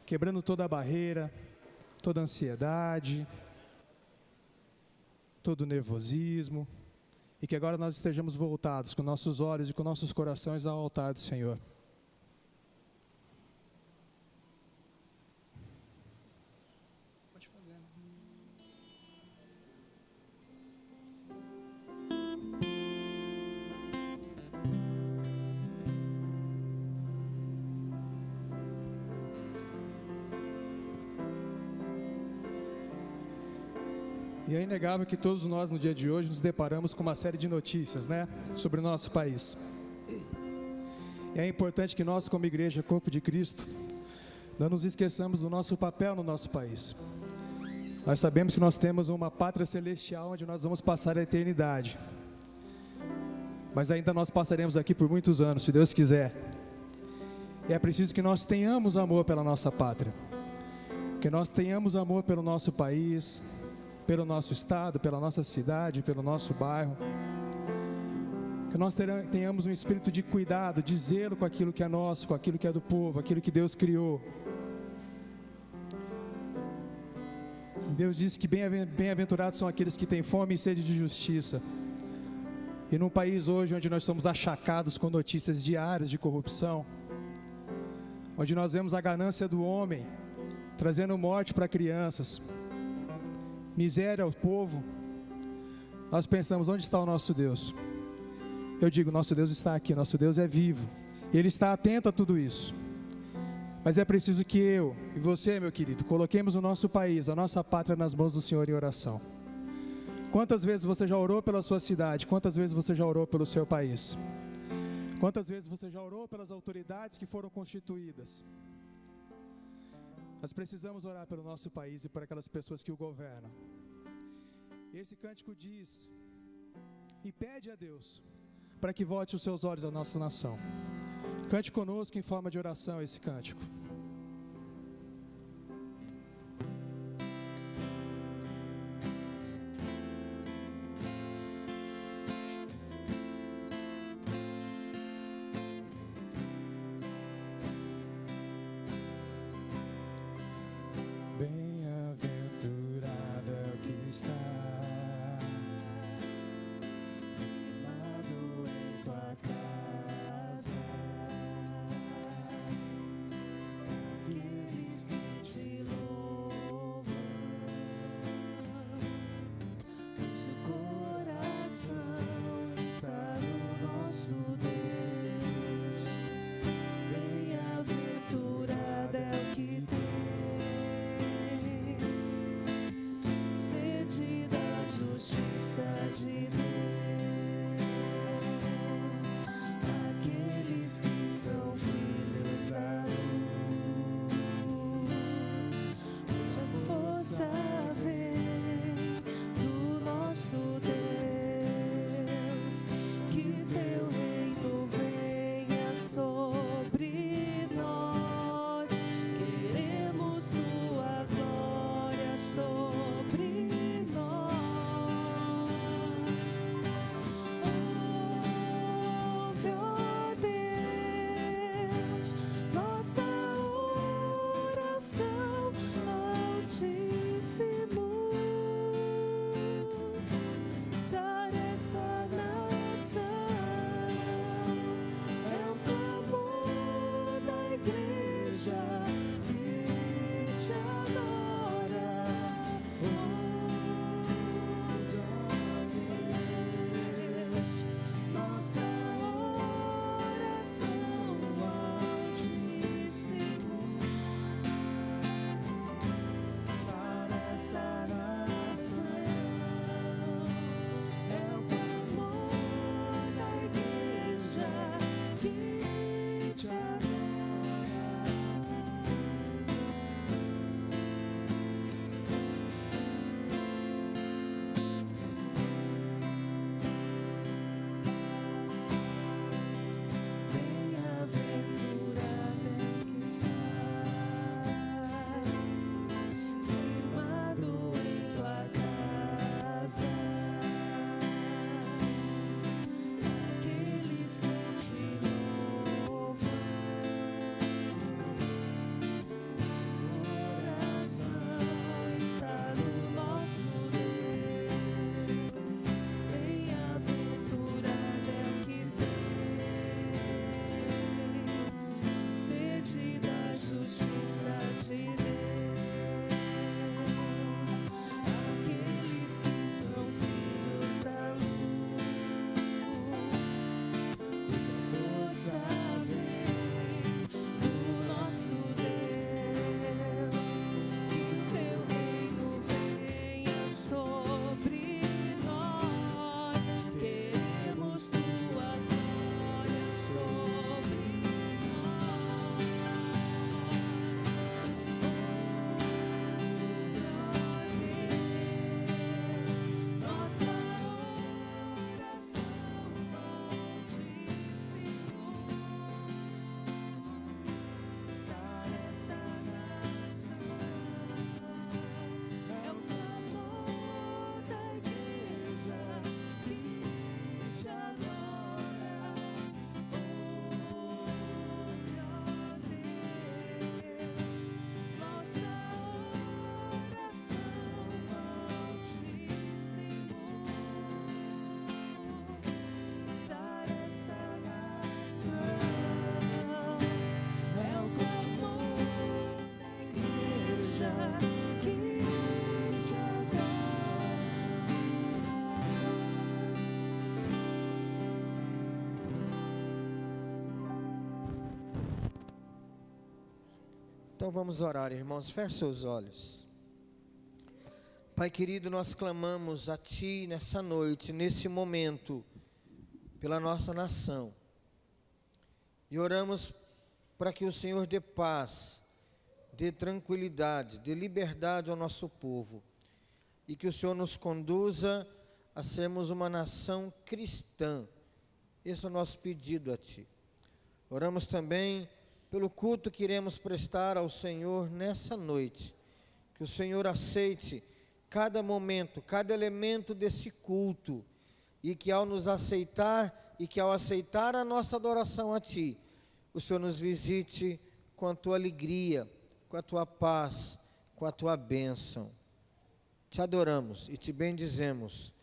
quebrando toda a barreira, toda a ansiedade, todo o nervosismo, e que agora nós estejamos voltados com nossos olhos e com nossos corações ao altar do Senhor. Pode fazer. E é inegável que todos nós no dia de hoje nos deparamos com uma série de notícias, sobre o nosso país. E é importante que nós, como igreja, corpo de Cristo, não nos esqueçamos do nosso papel no nosso país. Nós sabemos que nós temos uma pátria celestial onde nós vamos passar a eternidade. Mas ainda nós passaremos aqui por muitos anos, se Deus quiser. E é preciso que nós tenhamos amor pela nossa pátria. Que nós tenhamos amor pelo nosso país, pelo nosso estado, pela nossa cidade, pelo nosso bairro. Que nós tenhamos um espírito de cuidado, de zelo com aquilo que é nosso, com aquilo que é do povo, aquilo que Deus criou. Deus diz que bem-aventurados são aqueles que têm fome e sede de justiça. E num país hoje onde nós somos achacados com notícias diárias de corrupção, onde nós vemos a ganância do homem trazendo morte para crianças, miséria ao povo, nós pensamos, onde está o nosso Deus? Eu digo, nosso Deus está aqui, nosso Deus é vivo, e Ele está atento a tudo isso. Mas é preciso que eu e você, meu querido, coloquemos o nosso país, a nossa pátria nas mãos do Senhor em oração. Quantas vezes você já orou pela sua cidade? Quantas vezes você já orou pelo seu país? Quantas vezes você já orou pelas autoridades que foram constituídas? Nós precisamos orar pelo nosso país e por aquelas pessoas que o governam. Esse cântico diz e pede a Deus para que volte os seus olhos à nossa nação. Cante conosco em forma de oração esse cântico. Bem-aventurado é o que está firmado em tua casa, justiça de Deus, aqueles que são filhos da luz, cuja força vem do nosso Deus, que o teu reino venha sobre nós, queremos tua glória sobre nossa oração ao Ti, Senhor. Sara essa nação, é o clamor da igreja que te adora. Ouve, ó Deus, nossa oração ao Ti, Senhor. Sara essa nação, é o clamor da igreja que te adora. Então vamos orar, irmãos, feche seus olhos. Pai querido, nós clamamos a Ti nessa noite, nesse momento, pela nossa nação. E oramos para que o Senhor dê paz, dê tranquilidade, dê liberdade ao nosso povo. E que o Senhor nos conduza a sermos uma nação cristã. Esse é o nosso pedido a Ti. Oramos também pelo culto que iremos prestar ao Senhor nessa noite. Que o Senhor aceite cada momento, cada elemento desse culto. E que ao nos aceitar, e que ao aceitar a nossa adoração a Ti, o Senhor nos visite com a Tua alegria, com a Tua paz, com a Tua bênção. Te adoramos e Te bendizemos,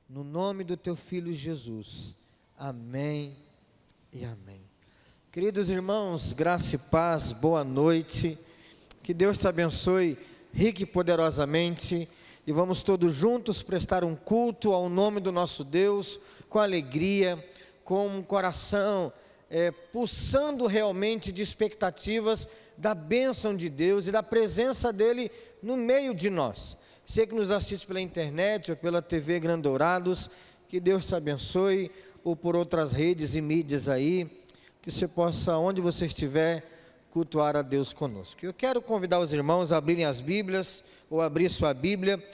no nome do Teu Filho Jesus. Amém e amém. Queridos irmãos, graça e paz, boa noite. Que Deus te abençoe rica e poderosamente. E vamos todos juntos prestar um culto ao nome do nosso Deus, com alegria, com um coração pulsando realmente de expectativas da bênção de Deus e da presença dEle no meio de nós. Você que nos assiste pela internet ou pela TV Grandourados, que Deus te abençoe, ou por outras redes e mídias aí, que você possa, onde você estiver, cultuar a Deus conosco. Eu quero convidar os irmãos a abrirem as Bíblias, ou abrir sua Bíblia,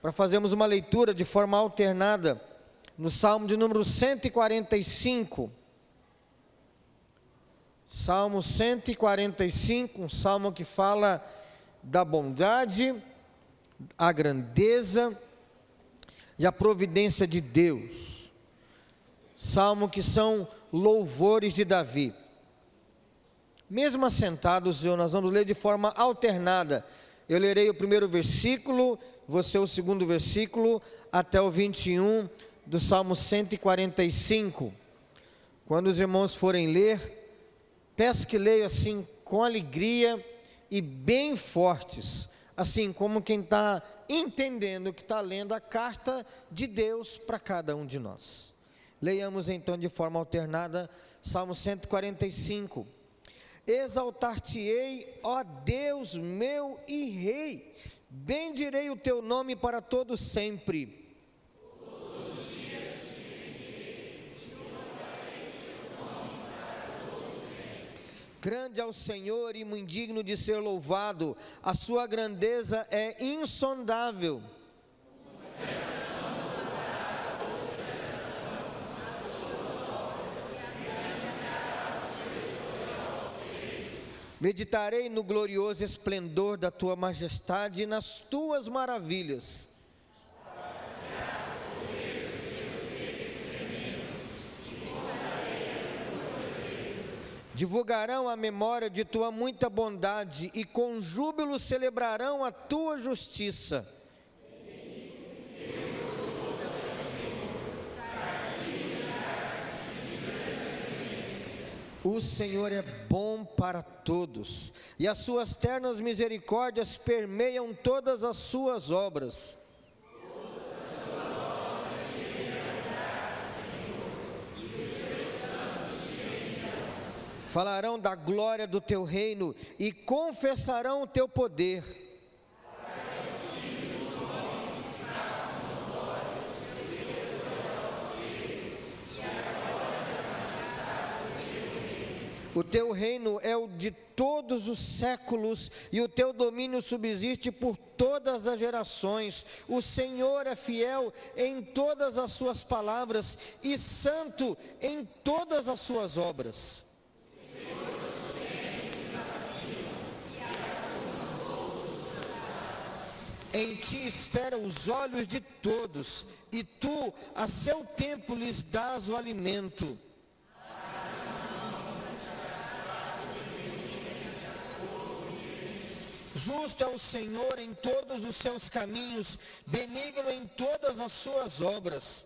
para fazermos uma leitura de forma alternada, no Salmo de número 145. Salmo 145, um salmo que fala da bondade, a grandeza e a providência de Deus. Salmo que são louvores de Davi. Mesmo assentados, nós vamos ler de forma alternada. Eu lerei o primeiro versículo, você o segundo versículo, até o 21 do Salmo 145. Quando os irmãos forem ler, peço que leiam assim com alegria e bem fortes, assim como quem está entendendo que está lendo a carta de Deus para cada um de nós. Leiamos então de forma alternada, Salmo 145. Exaltar-te-ei, ó Deus meu e Rei, bendirei o teu nome para todo sempre. Grande é o Senhor e muito digno de ser louvado, a sua grandeza é insondável. Meditarei no glorioso esplendor da tua majestade e nas tuas maravilhas. Divulgarão a memória de tua muita bondade e com júbilo celebrarão a tua justiça. O Senhor é bom para todos, e as suas ternas misericórdias permeiam todas as suas obras. Falarão da glória do teu reino e confessarão o teu poder. O teu reino é o de todos os séculos, e o teu domínio subsiste por todas as gerações. O Senhor é fiel em todas as suas palavras e santo em todas as suas obras. Em ti esperam os olhos de todos, e tu, a seu tempo, lhes dás o alimento. Justo é o Senhor em todos os seus caminhos, benigno em todas as suas obras.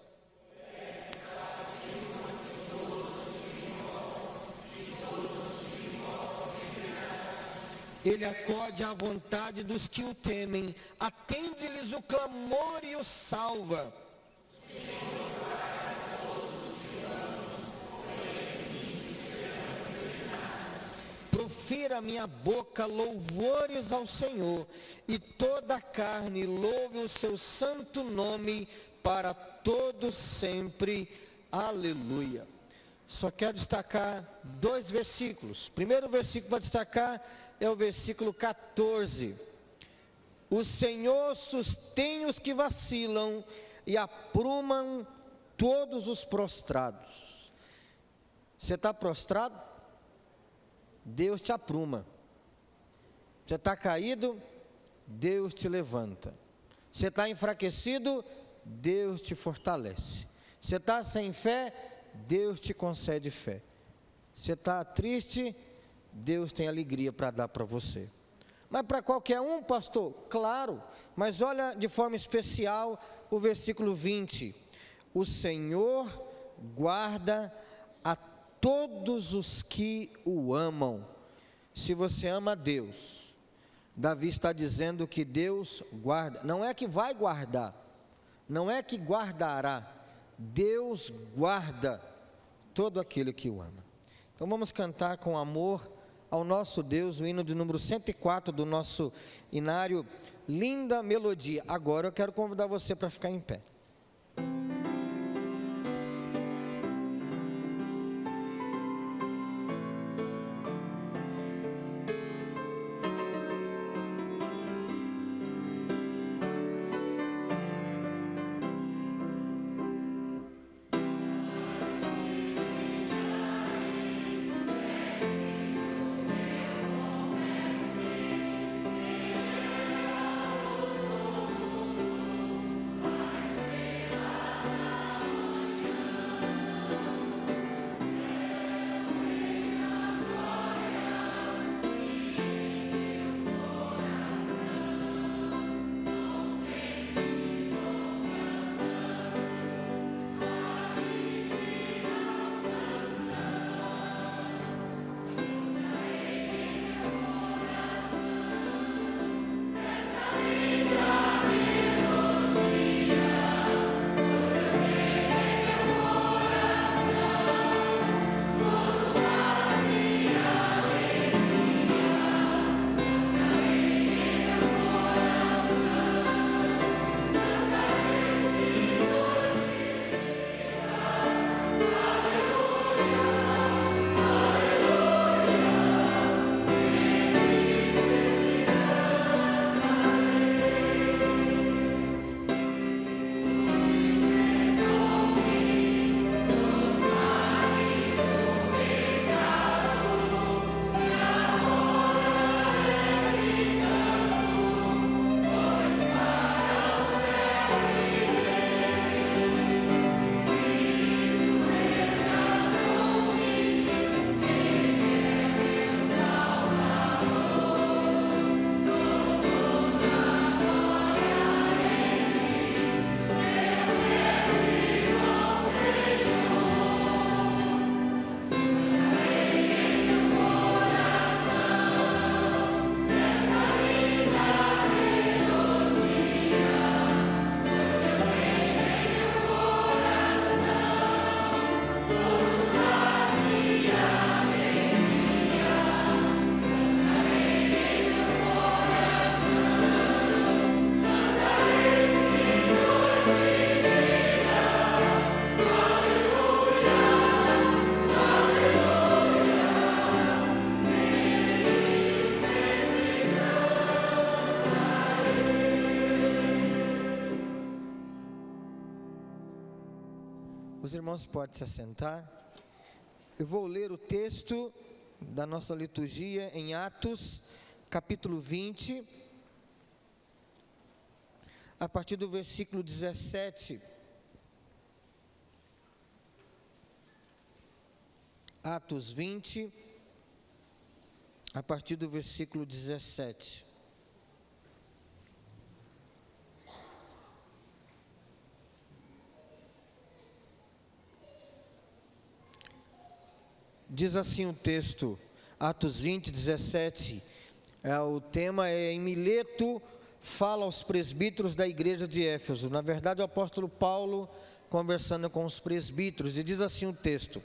Ele acode à vontade dos que o temem, atende-lhes o clamor e o salva. Profira minha boca louvores ao Senhor, e toda a carne louve o seu santo nome para todo sempre. Aleluia. Só quero destacar 2 versículos. O primeiro versículo para destacar é o versículo 14. O Senhor sustém os que vacilam e aprumam todos os prostrados. Você está prostrado? Deus te apruma. Você está caído? Deus te levanta. Você está enfraquecido? Deus te fortalece. Você está sem fé? Deus te concede fé. Você está triste? Deus tem alegria para dar para você. Mas para qualquer um, pastor? Claro, mas olha de forma especial o versículo 20. O Senhor guarda a todos os que o amam. Se você ama a Deus, Davi está dizendo que Deus guarda, não é que vai guardar, não é que guardará, Deus guarda todo aquele que o ama. Então vamos cantar com amor ao nosso Deus, o hino de número 104 do nosso inário, Linda Melodia. Agora eu quero convidar você para ficar em pé. Os irmãos podem se assentar. Eu vou ler o texto da nossa liturgia em Atos, capítulo 20, a partir do versículo 17. Atos 20, a partir do versículo 17. Diz assim o texto, Atos 20, 17, o tema é: em Mileto fala aos presbíteros da igreja de Éfeso. Na verdade, o apóstolo Paulo conversando com os presbíteros, e diz assim o texto: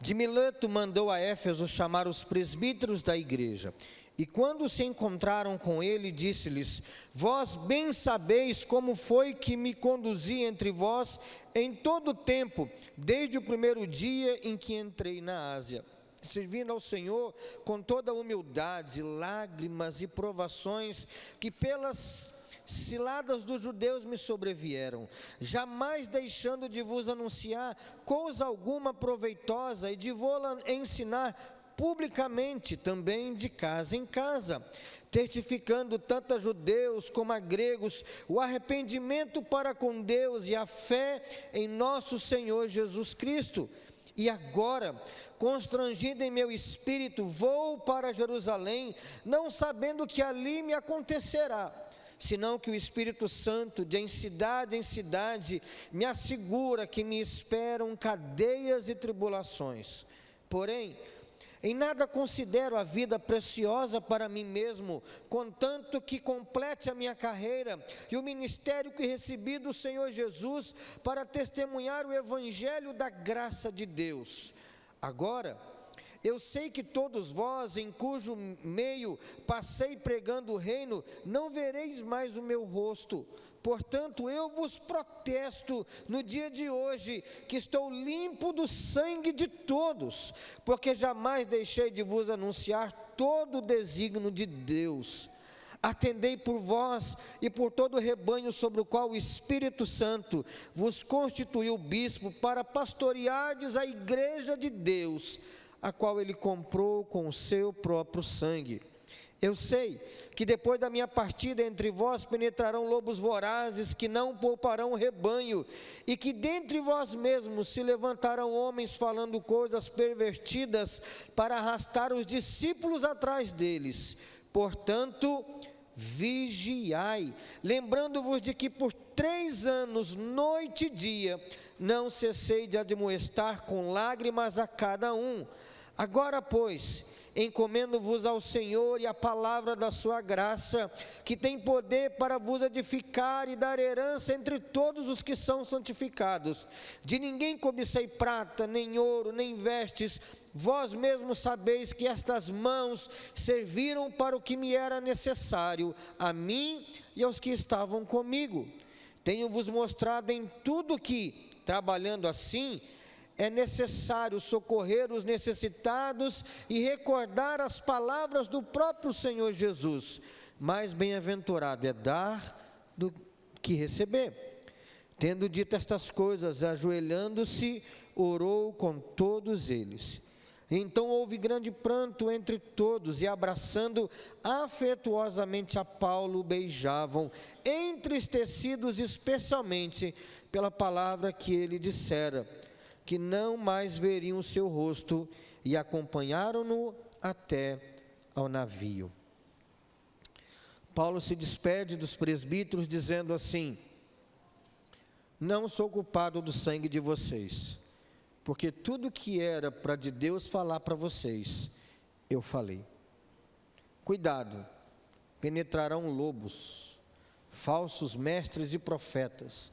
de Mileto mandou a Éfeso chamar os presbíteros da igreja, e quando se encontraram com ele, disse-lhes: vós bem sabeis como foi que me conduzi entre vós em todo o tempo, desde o primeiro dia em que entrei na Ásia, servindo ao Senhor com toda a humildade, lágrimas e provações que pelas ciladas dos judeus me sobrevieram, jamais deixando de vos anunciar coisa alguma proveitosa e de vô-la ensinar publicamente, também de casa em casa, testificando tanto a judeus como a gregos o arrependimento para com Deus e a fé em nosso Senhor Jesus Cristo. E agora, constrangido em meu espírito, vou para Jerusalém, não sabendo que ali me acontecerá, senão que o Espírito Santo, de em cidade, me assegura que me esperam cadeias e tribulações. Porém, em nada considero a vida preciosa para mim mesmo, contanto que complete a minha carreira e o ministério que recebi do Senhor Jesus para testemunhar o evangelho da graça de Deus. Agora, eu sei que todos vós, em cujo meio passei pregando o reino, não vereis mais o meu rosto. Portanto, eu vos protesto no dia de hoje, que estou limpo do sangue de todos, porque jamais deixei de vos anunciar todo o desígnio de Deus. Atendei por vós e por todo o rebanho sobre o qual o Espírito Santo vos constituiu bispo, para pastoreardes a igreja de Deus, a qual ele comprou com o seu próprio sangue. Eu sei que depois da minha partida entre vós penetrarão lobos vorazes que não pouparão o rebanho, e que dentre vós mesmos se levantarão homens falando coisas pervertidas para arrastar os discípulos atrás deles. Portanto, vigiai, lembrando-vos de que por 3 anos, noite e dia, não cessei de admoestar com lágrimas a cada um. Agora, pois, encomendo-vos ao Senhor e à palavra da sua graça, que tem poder para vos edificar e dar herança entre todos os que são santificados. De ninguém cobicei prata, nem ouro, nem vestes. Vós mesmos sabeis que estas mãos serviram para o que me era necessário, a mim e aos que estavam comigo. Tenho-vos mostrado em tudo que, trabalhando assim, é necessário socorrer os necessitados e recordar as palavras do próprio Senhor Jesus. Mais bem-aventurado é dar do que receber. Tendo dito estas coisas, ajoelhando-se, orou com todos eles. Então houve grande pranto entre todos, e abraçando afetuosamente a Paulo, beijavam, entristecidos especialmente pela palavra que ele dissera, que não mais veriam o seu rosto, e acompanharam-no até ao navio. Paulo se despede dos presbíteros dizendo assim: não sou culpado do sangue de vocês, porque tudo que era para de Deus falar para vocês, eu falei. Cuidado, penetrarão lobos, falsos mestres e profetas,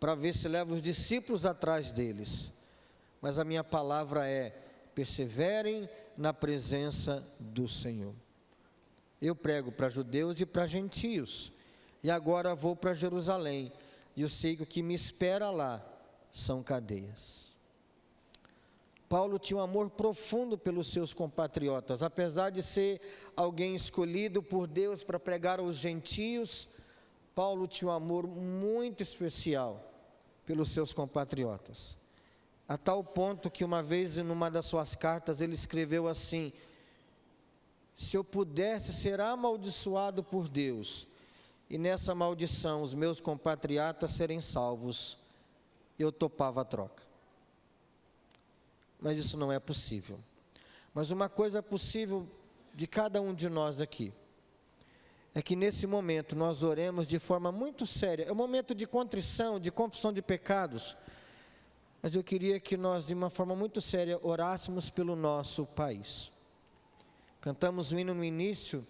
para ver se leva os discípulos atrás deles. Mas a minha palavra é: perseverem na presença do Senhor. Eu prego para judeus e para gentios, e agora vou para Jerusalém, e eu sei que o que me espera lá são cadeias. Paulo tinha um amor profundo pelos seus compatriotas, apesar de ser alguém escolhido por Deus para pregar aos gentios. Paulo tinha um amor muito especial pelos seus compatriotas. A tal ponto que uma vez, em uma das suas cartas, ele escreveu assim: se eu pudesse ser amaldiçoado por Deus, e nessa maldição os meus compatriotas serem salvos, eu topava a troca. Mas isso não é possível. Mas uma coisa é possível de cada um de nós aqui, é que nesse momento nós oremos de forma muito séria. É um momento de contrição, de confissão de pecados. Mas eu queria que nós, de uma forma muito séria, orássemos pelo nosso país. Cantamos um hino no início,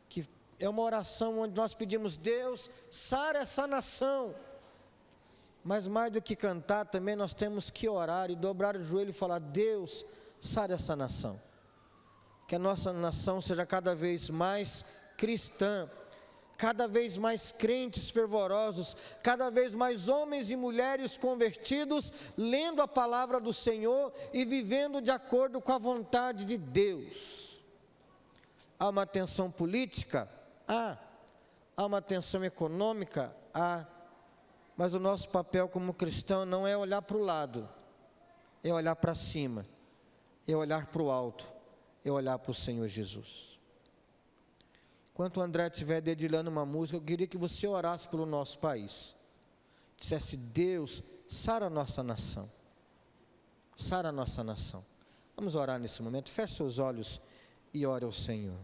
que é uma oração onde nós pedimos: Deus, sara essa nação. Mas mais do que cantar, também nós temos que orar e dobrar o joelho e falar: Deus, sara essa nação. Que a nossa nação seja cada vez mais cristã, cada vez mais crentes fervorosos, cada vez mais homens e mulheres convertidos, lendo a palavra do Senhor e vivendo de acordo com a vontade de Deus. Há uma tensão política? Há uma tensão econômica? Há. Mas o nosso papel como cristão não é olhar para o lado, é olhar para cima, é olhar para o alto, é olhar para o Senhor Jesus. Enquanto o André estiver dedilhando uma música, eu queria que você orasse pelo nosso país. Dissesse: Deus, sara a nossa nação. Sara a nossa nação. Vamos orar nesse momento. Feche seus olhos e ore ao Senhor.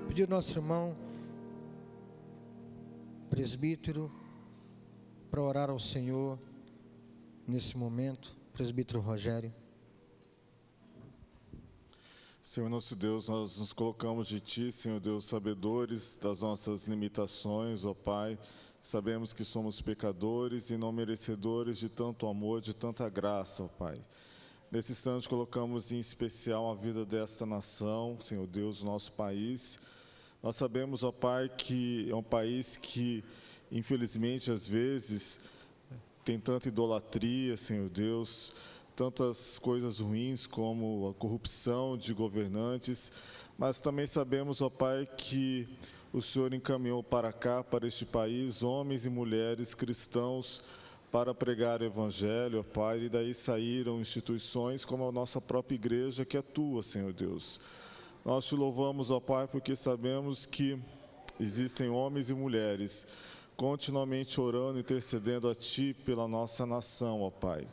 Pedir ao nosso irmão presbítero para orar ao Senhor nesse momento. Presbítero Rogério. Senhor nosso Deus, nós nos colocamos de Ti, Senhor Deus, sabedores das nossas limitações, ó Pai. Sabemos que somos pecadores e não merecedores de tanto amor, de tanta graça, ó Pai. Nesse instante colocamos em especial a vida desta nação, Senhor Deus, nosso país. Nós sabemos, ó Pai, que é um país que, infelizmente, às vezes, tem tanta idolatria, Senhor Deus, tantas coisas ruins como a corrupção de governantes, mas também sabemos, ó Pai, que o Senhor encaminhou para cá, para este país, homens e mulheres cristãos para pregar o Evangelho, ó Pai, e daí saíram instituições como a nossa própria igreja, que é Tua, Senhor Deus. Nós Te louvamos, ó Pai, porque sabemos que existem homens e mulheres continuamente orando, intercedendo a Ti pela nossa nação, ó Pai.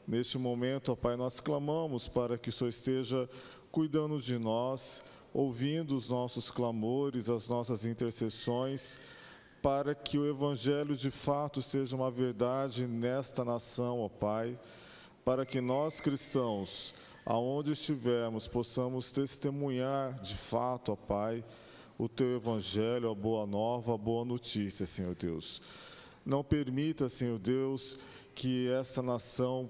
Neste momento, ó Pai, nós clamamos para que o Senhor esteja cuidando de nós, ouvindo os nossos clamores, as nossas intercessões, para que o Evangelho de fato seja uma verdade nesta nação, ó Pai, para que nós cristãos, aonde estivermos, possamos testemunhar de fato, ó Pai, o Teu Evangelho, a boa nova, a boa notícia, Senhor Deus. Não permita, Senhor Deus, que esta nação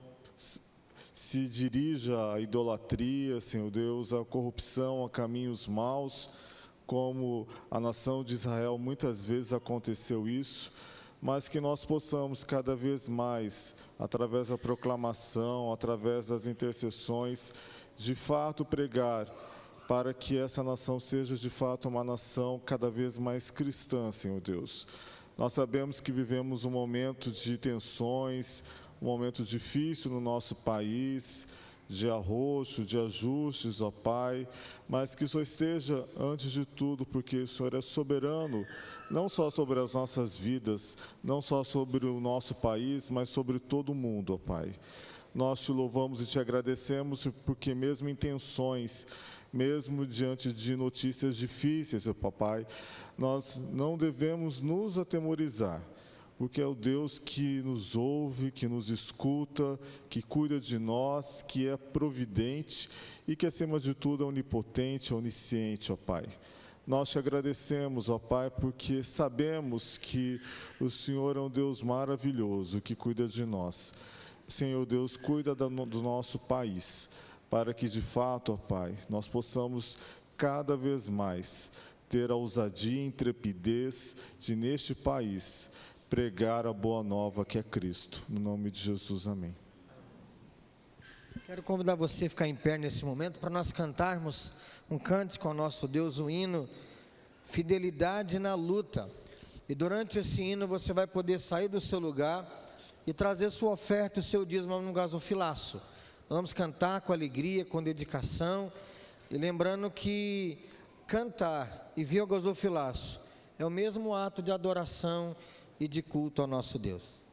se dirija à idolatria, Senhor Deus, à corrupção, a caminhos maus, como a nação de Israel muitas vezes aconteceu isso, mas que nós possamos cada vez mais, através da proclamação, através das intercessões, de fato pregar, para que essa nação seja de fato uma nação cada vez mais cristã, Senhor Deus. Nós sabemos que vivemos um momento de tensões, um momento difícil no nosso país, de arroxo, de ajustes, ó Pai, mas que o Senhor esteja antes de tudo, porque o Senhor é soberano, não só sobre as nossas vidas, não só sobre o nosso país, mas sobre todo o mundo, ó Pai. Nós Te louvamos e Te agradecemos, porque mesmo em tensões, mesmo diante de notícias difíceis, ó papai, nós não devemos nos atemorizar, porque é o Deus que nos ouve, que nos escuta, que cuida de nós, que é providente e que, acima de tudo, é onipotente, onisciente, ó Pai. Nós te agradecemos, ó Pai, porque sabemos que o Senhor é um Deus maravilhoso, que cuida de nós. Senhor Deus, cuida do nosso país, para que, de fato, ó Pai, nós possamos cada vez mais ter a ousadia e intrepidez de, neste país, pregar a boa nova que é Cristo. No nome de Jesus, amém. Quero convidar você a ficar em pé nesse momento para nós cantarmos um cântico ao nosso Deus, o hino Fidelidade na Luta. E durante esse hino você vai poder sair do seu lugar e trazer sua oferta, o seu dízimo no gasofilaço. Vamos cantar com alegria, com dedicação, e lembrando que cantar e vir ao gasofilaço é o mesmo ato de adoração e de culto ao nosso Deus.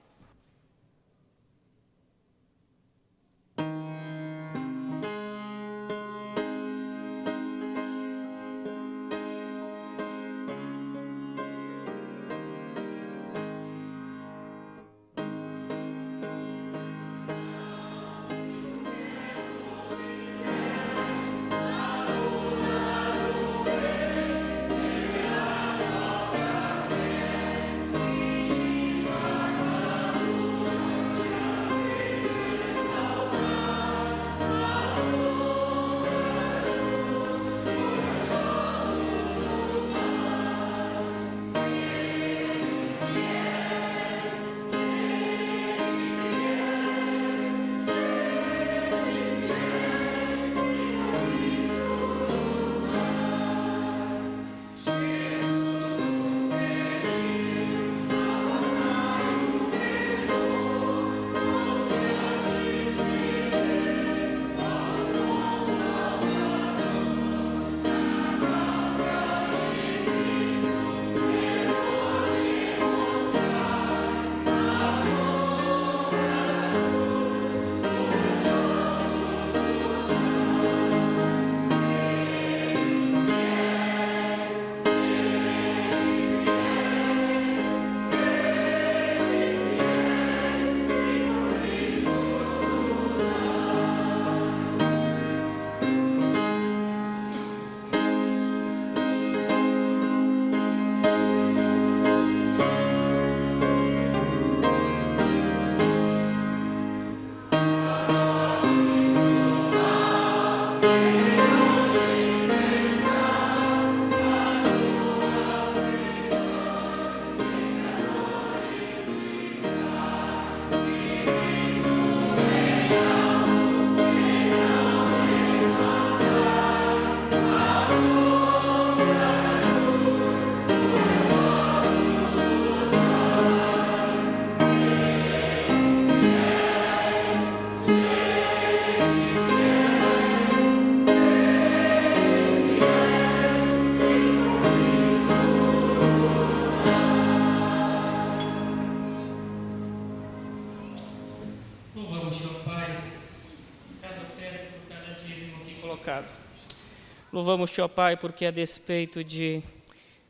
Louvamos-te, ó Pai, porque a despeito de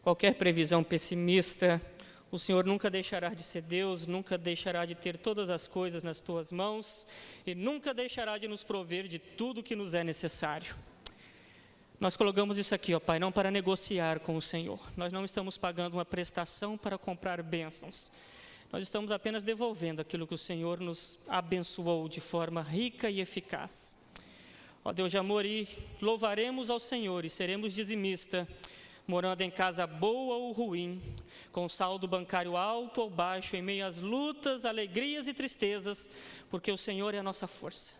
qualquer previsão pessimista, o Senhor nunca deixará de ser Deus, nunca deixará de ter todas as coisas nas tuas mãos e nunca deixará de nos prover de tudo que nos é necessário. Nós colocamos isso aqui, ó Pai, não para negociar com o Senhor. Nós não estamos pagando uma prestação para comprar bênçãos. Nós estamos apenas devolvendo aquilo que o Senhor nos abençoou de forma rica e eficaz. Ó Deus de amor, e louvaremos ao Senhor e seremos dizimista, morando em casa boa ou ruim, com saldo bancário alto ou baixo, em meio às lutas, alegrias e tristezas, porque o Senhor é a nossa força.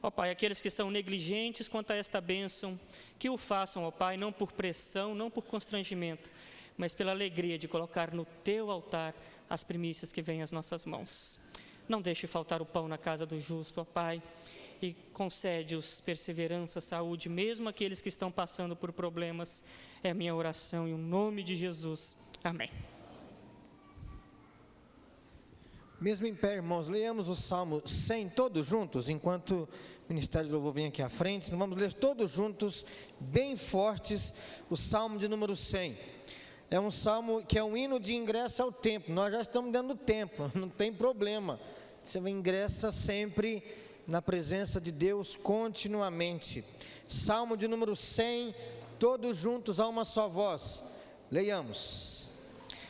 Ó Pai, aqueles que são negligentes quanto a esta bênção, que o façam, ó Pai, não por pressão, não por constrangimento, mas pela alegria de colocar no Teu altar as primícias que vêm às nossas mãos. Não deixe faltar o pão na casa do justo, ó Pai, e concede-os perseverança, saúde, mesmo aqueles que estão passando por problemas. É a minha oração em nome de Jesus. Amém. Mesmo em pé, irmãos, leiamos o Salmo 100 todos juntos, enquanto o Ministério do Louvor vem aqui à frente. Nós vamos ler todos juntos, bem fortes, o Salmo de número 100. É um salmo que é um hino de ingresso ao templo. Nós já estamos dentro do templo, não tem problema. Você ingressa sempre na presença de Deus continuamente. Salmo de número 100, todos juntos a uma só voz. Leiamos.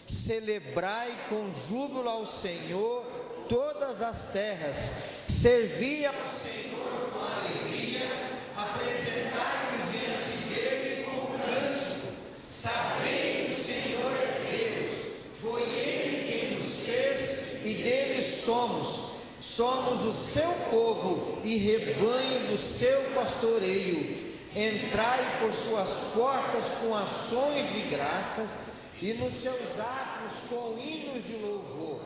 Celebrai com júbilo ao Senhor todas as terras, servi ao Senhor com alegria, apresentai-vos diante dele com cântico, sabei que o Senhor é Deus, foi ele quem nos fez e dele somos o seu povo e rebanho do seu pastoreio. Entrai por suas portas com ações de graças e nos seus atos com hinos de louvor.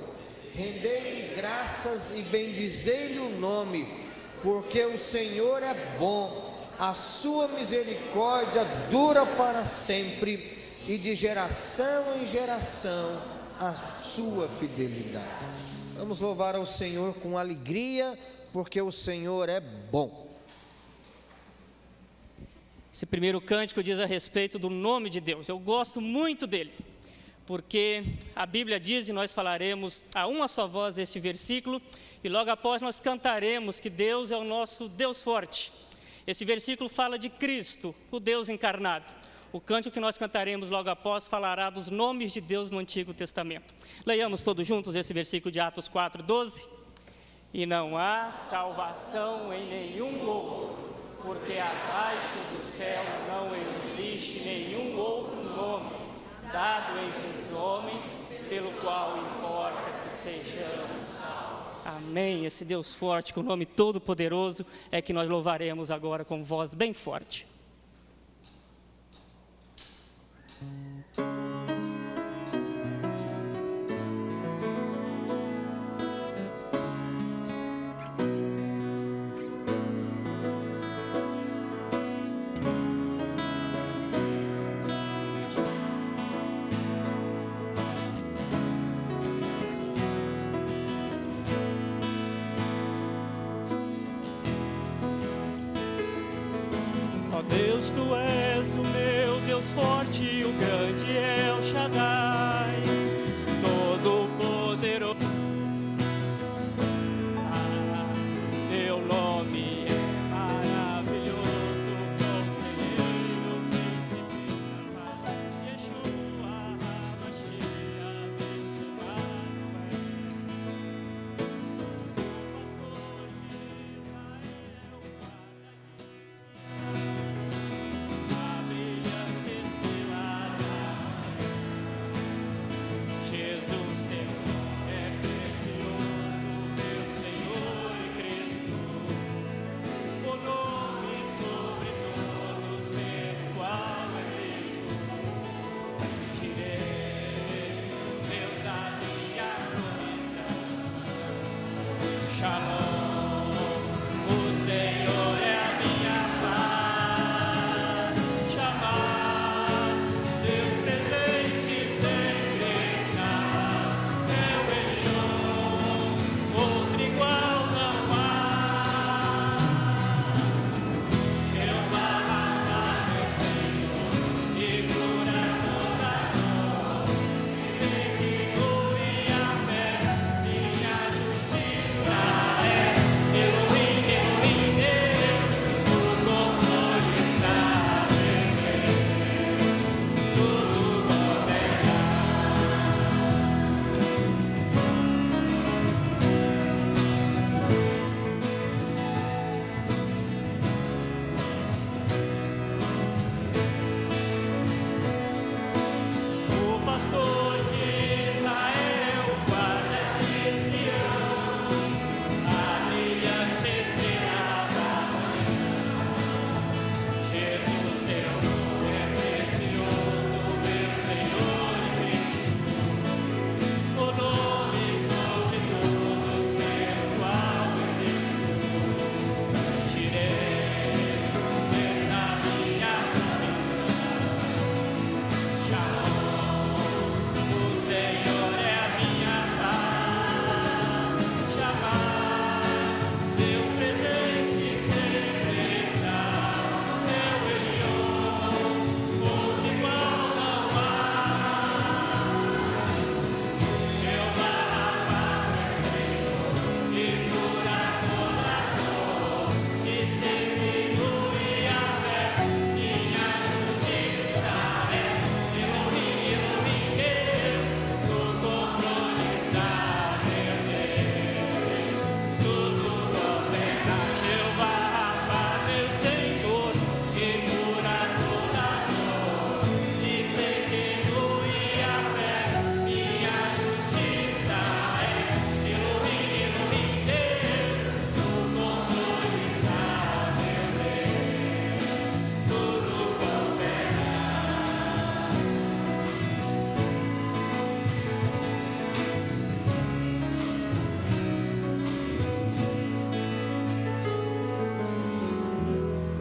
Rendei-lhe graças e bendizei-lhe o nome, porque o Senhor é bom, a sua misericórdia dura para sempre, e de geração em geração a sua fidelidade. Vamos louvar ao Senhor com alegria, porque o Senhor é bom. Esse primeiro cântico diz a respeito do nome de Deus. Eu gosto muito dele, porque a Bíblia diz, e nós falaremos a uma só voz deste versículo, e logo após nós cantaremos que Deus é o nosso Deus forte. Esse versículo fala de Cristo, o Deus encarnado. O cântico que nós cantaremos logo após falará dos nomes de Deus no Antigo Testamento. Leiamos todos juntos esse versículo de Atos 4:12. E não há salvação em nenhum outro, porque abaixo do céu não existe nenhum outro nome dado entre os homens, pelo qual importa que sejamos salvos. Amém. Esse Deus forte, com o nome todo poderoso, é que nós louvaremos agora com voz bem forte. Deus, tu és o meu Deus forte, o grande El Shaddai, todo poderoso. Teu nome é maravilhoso, conselheiro, príncipe da paz, Yeshua, Mashiach, pastor de Israel, a brilhante estrela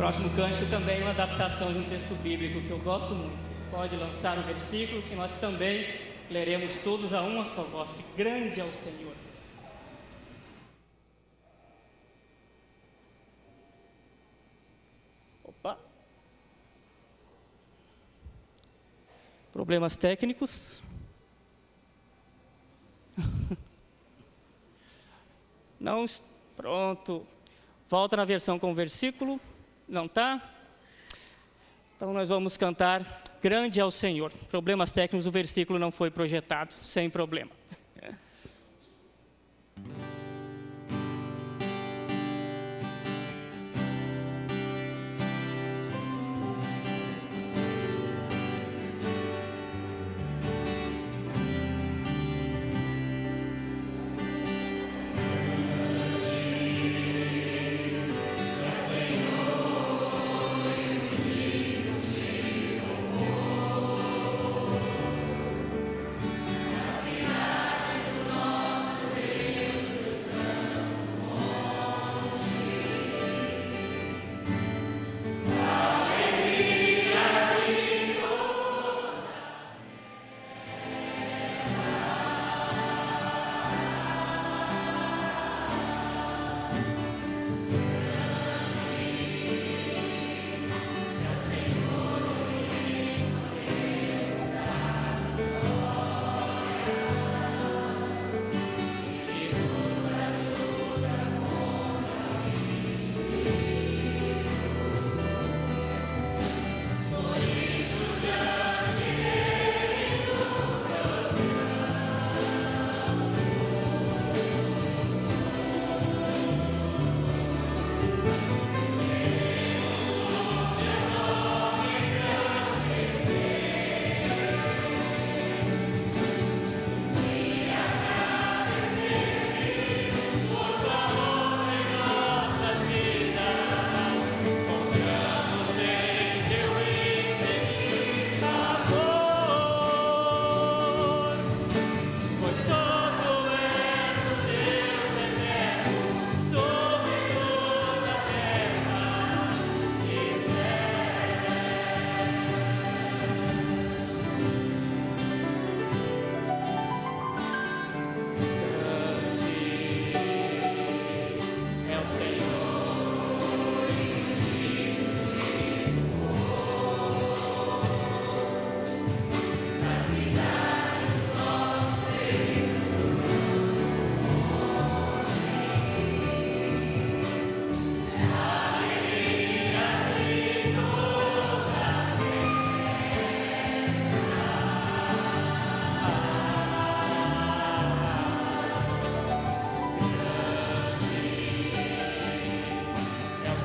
próximo cântico também é uma adaptação de um texto bíblico que eu gosto muito. Pode lançar um versículo que nós também leremos todos a uma só voz. Que grande é o Senhor. Opa! Problemas técnicos. Não, pronto. Volta na versão com versículo. Não tá? Então nós vamos cantar Grande é o Senhor. Problemas técnicos, o versículo não foi projetado, sem problema.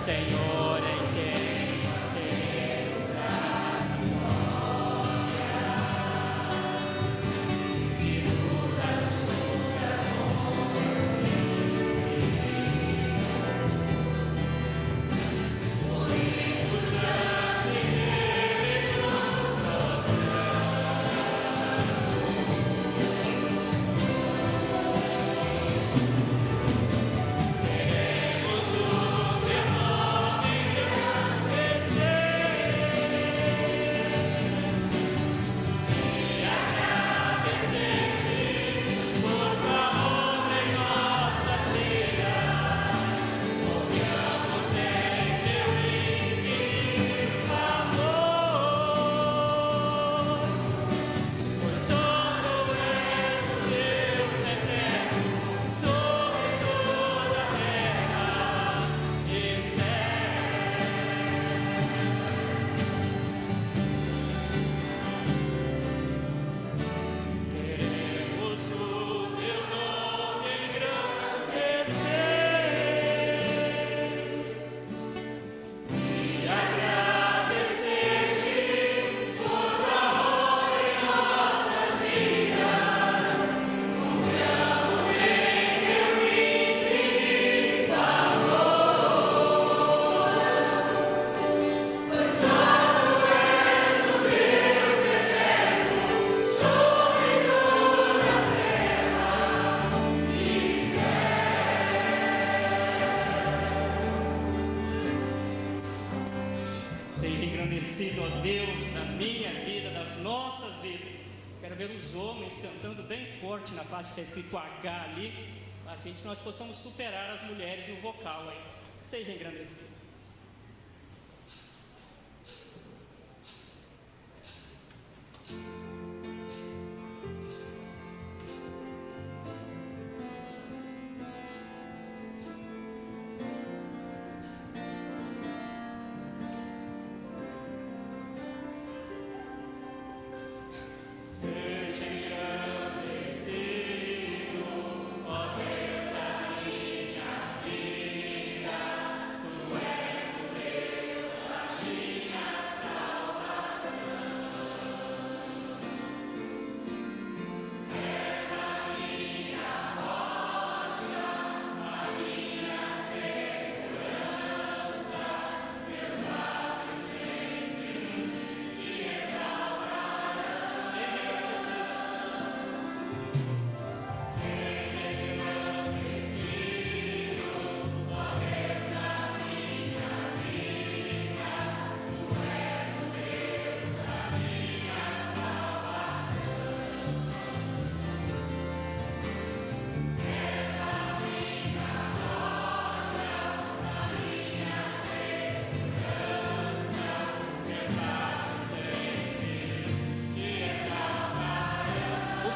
Senhor em quem nós temos a glória e nos ajuda por isso diante dele nos prostramos. Queremos o teu nome engrandecido, ó Deus, na minha vida, das nossas vidas. Quero ver os homens cantando bem forte na parte que está escrito H ali, a fim de que nós possamos superar as mulheres no vocal aí. Seja engrandecido.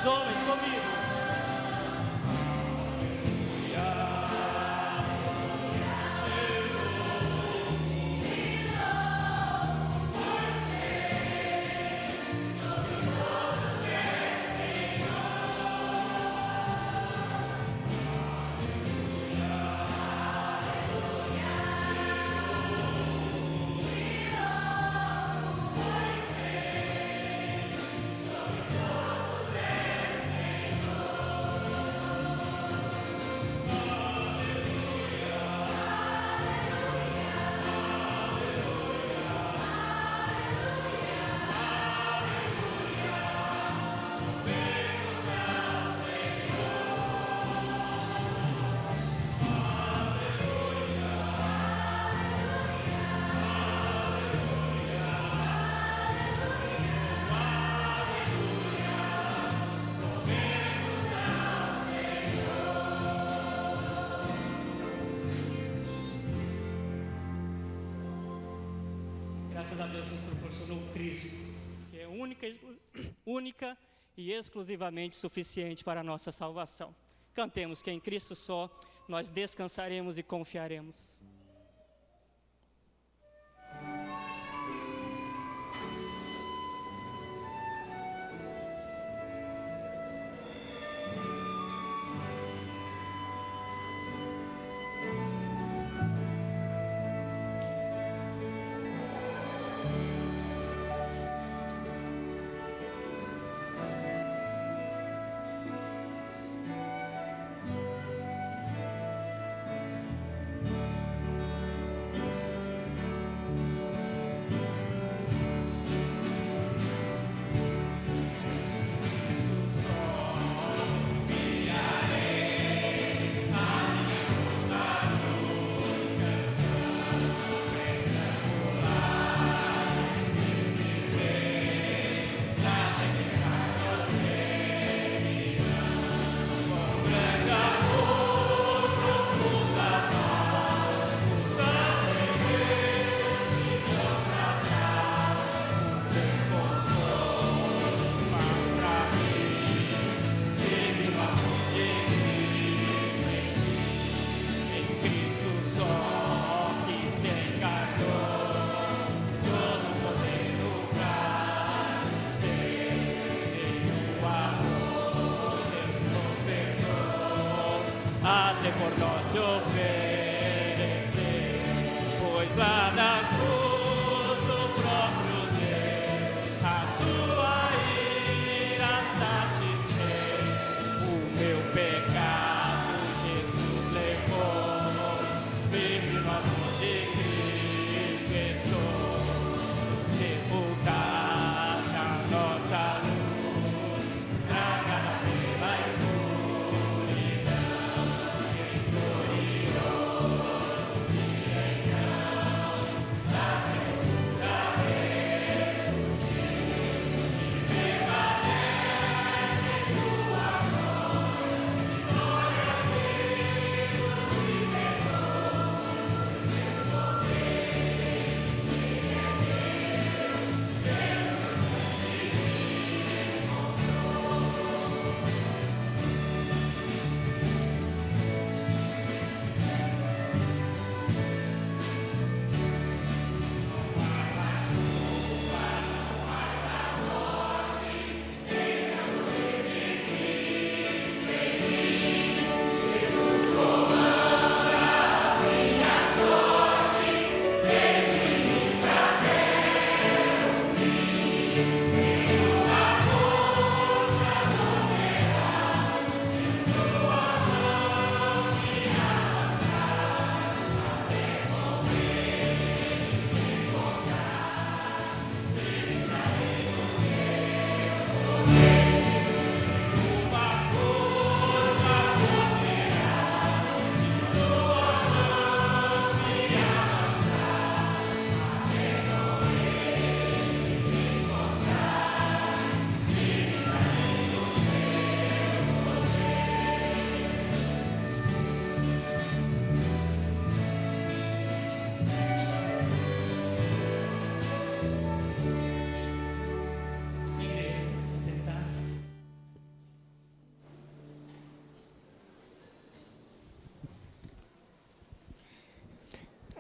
Os homens comigo. Graças a Deus nos proporcionou Cristo, que é única e exclusivamente suficiente para a nossa salvação. Cantemos que em Cristo só nós descansaremos e confiaremos. Até por nós se oferecer, pois lá na cruz o próprio Deus a sua ira satisfez. O meu pecado Jesus levou, vive no amor de Cristo estou, deputada a nossa luz, tragada pela escuridão. Glorioso dia então, da segunda vez.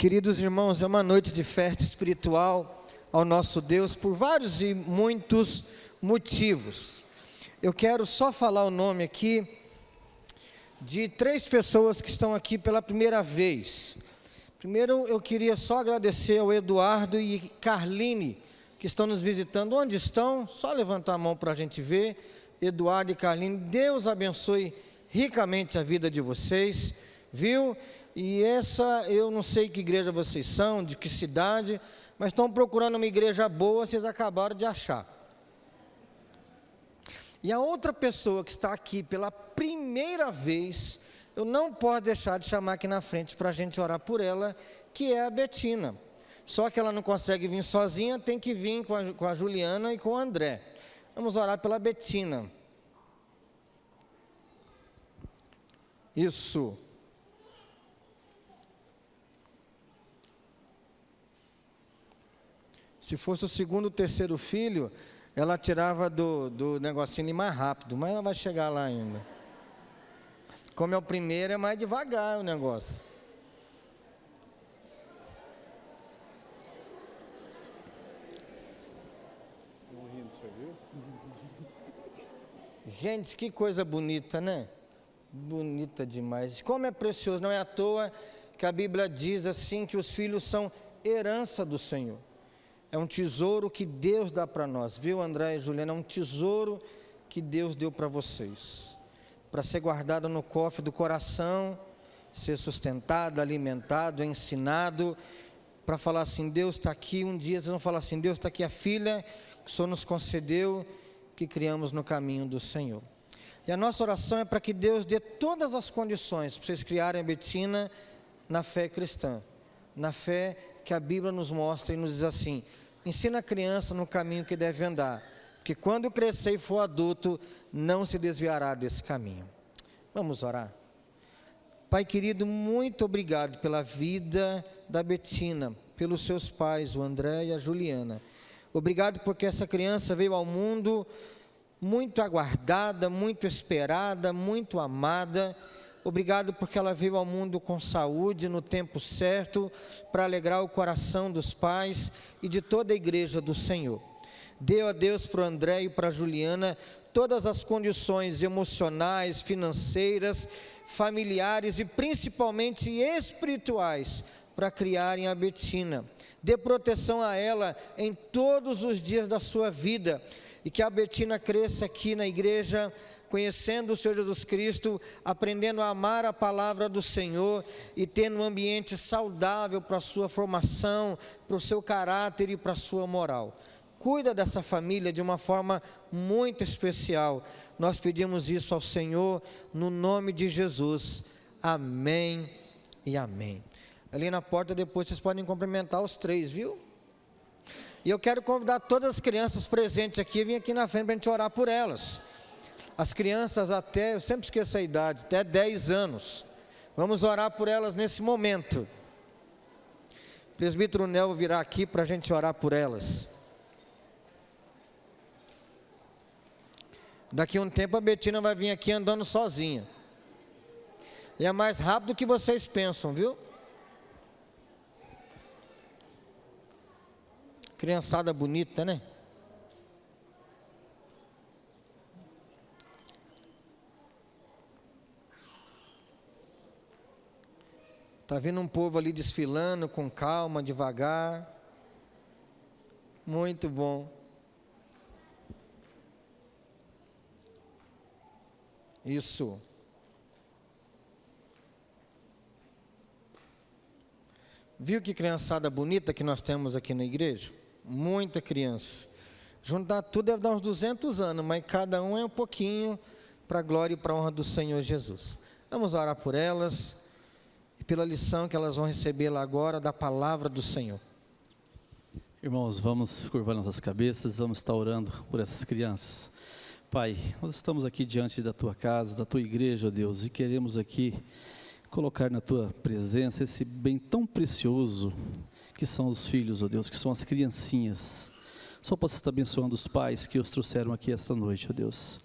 Queridos irmãos, é uma noite de festa espiritual ao nosso Deus por vários e muitos motivos. Eu quero só falar o nome aqui de 3 pessoas que estão aqui pela primeira vez. Primeiro, eu queria só agradecer ao Eduardo e Carline, que estão nos visitando. Onde estão? Só levantar a mão para a gente ver. Eduardo e Carline, Deus abençoe ricamente a vida de vocês, viu? E essa, eu não sei que igreja vocês são, de que cidade, mas estão procurando uma igreja boa, vocês acabaram de achar. E a outra pessoa que está aqui pela primeira vez, eu não posso deixar de chamar aqui na frente para a gente orar por ela, que é a Betina. Só que ela não consegue vir sozinha, tem que vir com a Juliana e com o André. Vamos orar pela Betina. Isso. Se fosse o segundo ou terceiro filho, ela tirava do negocinho mais rápido, mas ela vai chegar lá ainda. Como é o primeiro, é mais devagar o negócio. Gente, que coisa bonita, né? Bonita demais. Como é precioso, não é à toa que a Bíblia diz assim, que os filhos são herança do Senhor. É um tesouro que Deus dá para nós, viu, André e Juliana? É um tesouro que Deus deu para vocês, para ser guardado no cofre do coração, ser sustentado, alimentado, ensinado, para falar assim, Deus está aqui. Um dia vocês vão falar assim, Deus está aqui a filha que o Senhor nos concedeu, que criamos no caminho do Senhor. E a nossa oração é para que Deus dê todas as condições para vocês criarem a Betina na fé cristã, na fé que a Bíblia nos mostra e nos diz assim, ensina a criança no caminho que deve andar, que quando crescer e for adulto, não se desviará desse caminho. Vamos orar? Pai querido, muito obrigado pela vida da Betina, pelos seus pais, o André e a Juliana. Obrigado porque essa criança veio ao mundo muito aguardada, muito esperada, muito amada. Obrigado porque ela veio ao mundo com saúde, no tempo certo, para alegrar o coração dos pais e de toda a igreja do Senhor. Dê a Deus para o André e para a Juliana todas as condições emocionais, financeiras, familiares e principalmente espirituais para criarem a Betina. Dê proteção a ela em todos os dias da sua vida e que a Betina cresça aqui na igreja, conhecendo o Senhor Jesus Cristo, aprendendo a amar a palavra do Senhor e tendo um ambiente saudável para a sua formação, para o seu caráter e para a sua moral. Cuida dessa família de uma forma muito especial. Nós pedimos isso ao Senhor, no nome de Jesus. Amém e amém. Ali na porta depois vocês podem cumprimentar os 3, viu? E eu quero convidar todas as crianças presentes aqui, vir aqui na frente para a gente orar por elas. As crianças até, eu sempre esqueço a idade, até 10 anos. Vamos orar por elas nesse momento. O presbítero Nel virá aqui para a gente orar por elas. Daqui a um tempo a Betina vai vir aqui andando sozinha. E é mais rápido do que vocês pensam, viu? Criançada bonita, né? Está vindo um povo ali desfilando com calma, devagar. Muito bom. Isso. Viu que criançada bonita que nós temos aqui na igreja? Muita criança. Juntar tudo deve dar uns 200 anos, mas cada um é um pouquinho para a glória e para a honra do Senhor Jesus. Vamos orar por elas e pela lição que elas vão receber lá agora da palavra do Senhor. Irmãos, vamos curvar nossas cabeças, vamos estar orando por essas crianças. Pai, nós estamos aqui diante da Tua casa, da Tua igreja, ó Deus, e queremos aqui colocar na Tua presença esse bem tão precioso que são os filhos, ó Deus, que são as criancinhas. Só possa estar abençoando os pais que os trouxeram aqui esta noite, ó Deus.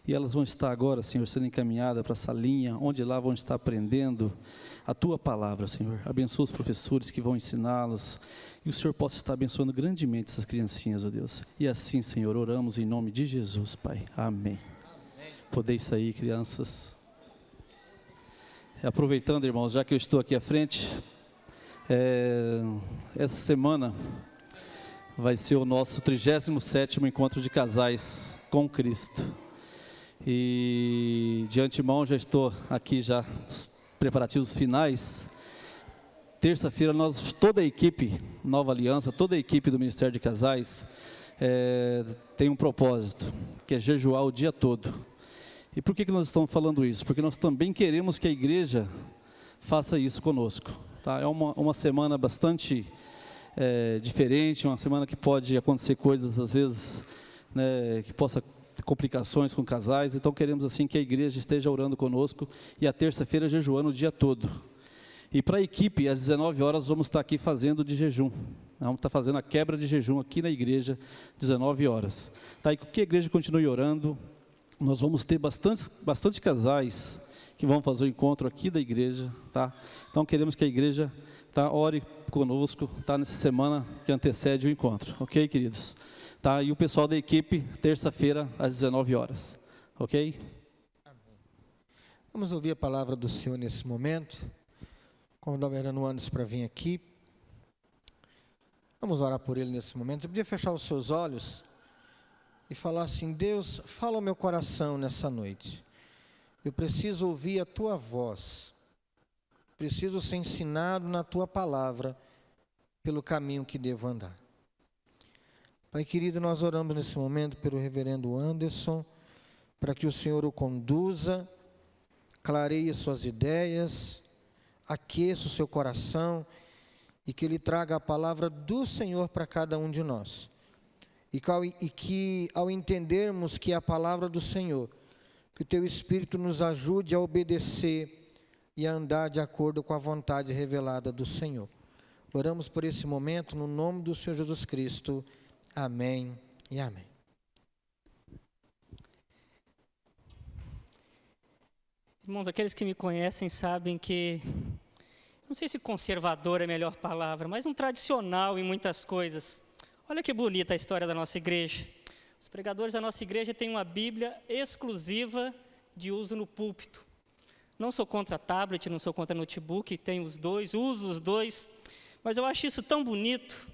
E elas vão estar agora, Senhor, sendo encaminhadas para essa linha, onde lá vão estar aprendendo a Tua palavra, Senhor. Abençoa os professores que vão ensiná-las. E o Senhor possa estar abençoando grandemente essas criancinhas, ó Deus. E assim, Senhor, oramos em nome de Jesus, Pai. Amém. Podeis sair, crianças. Aproveitando, irmãos, já que eu estou aqui à frente, essa semana vai ser o nosso 37º encontro de casais com Cristo. E de antemão já estou aqui já nos preparativos finais. Terça-feira toda a equipe Nova Aliança, toda a equipe do Ministério de Casais tem um propósito, que é jejuar o dia todo. E por que nós estamos falando isso? Porque nós também queremos que a igreja faça isso conosco. Tá? É uma semana bastante diferente, uma semana que pode acontecer coisas, às vezes, né, que possa ter complicações com casais. Então queremos assim que a igreja esteja orando conosco e a terça-feira jejuando o dia todo. E para a equipe, às 19 horas, vamos estar aqui fazendo de jejum. Vamos estar fazendo a quebra de jejum aqui na igreja, 19 horas. Tá? E que a igreja continue orando. Nós vamos ter bastante casais que vão fazer o encontro aqui da igreja. Tá? Então queremos que a igreja ore conosco nessa semana que antecede o encontro. Ok, queridos? Tá? E o pessoal da equipe, terça-feira, às 19 horas. Ok? Vamos ouvir a palavra do Senhor nesse momento. Convidar o Verano Anderson para vir aqui. Vamos orar por ele nesse momento. Você podia fechar os seus olhos e falar assim: Deus, fala ao meu coração nessa noite. Eu preciso ouvir a Tua voz. Preciso ser ensinado na Tua palavra pelo caminho que devo andar. Pai querido, nós oramos nesse momento pelo reverendo Anderson, para que o Senhor o conduza, clareie suas ideias, aqueça o seu coração e que ele traga a palavra do Senhor para cada um de nós. E que ao entendermos que é a palavra do Senhor, que o Teu Espírito nos ajude a obedecer e a andar de acordo com a vontade revelada do Senhor. Oramos por esse momento no nome do Senhor Jesus Cristo. Amém e amém. Irmãos, aqueles que me conhecem sabem que, não sei se conservador é a melhor palavra, mas um tradicional em muitas coisas. Olha que bonita a história da nossa igreja. Os pregadores da nossa igreja têm uma Bíblia exclusiva de uso no púlpito. Não sou contra tablet, não sou contra notebook, tenho os dois, uso os dois, mas eu acho isso tão bonito,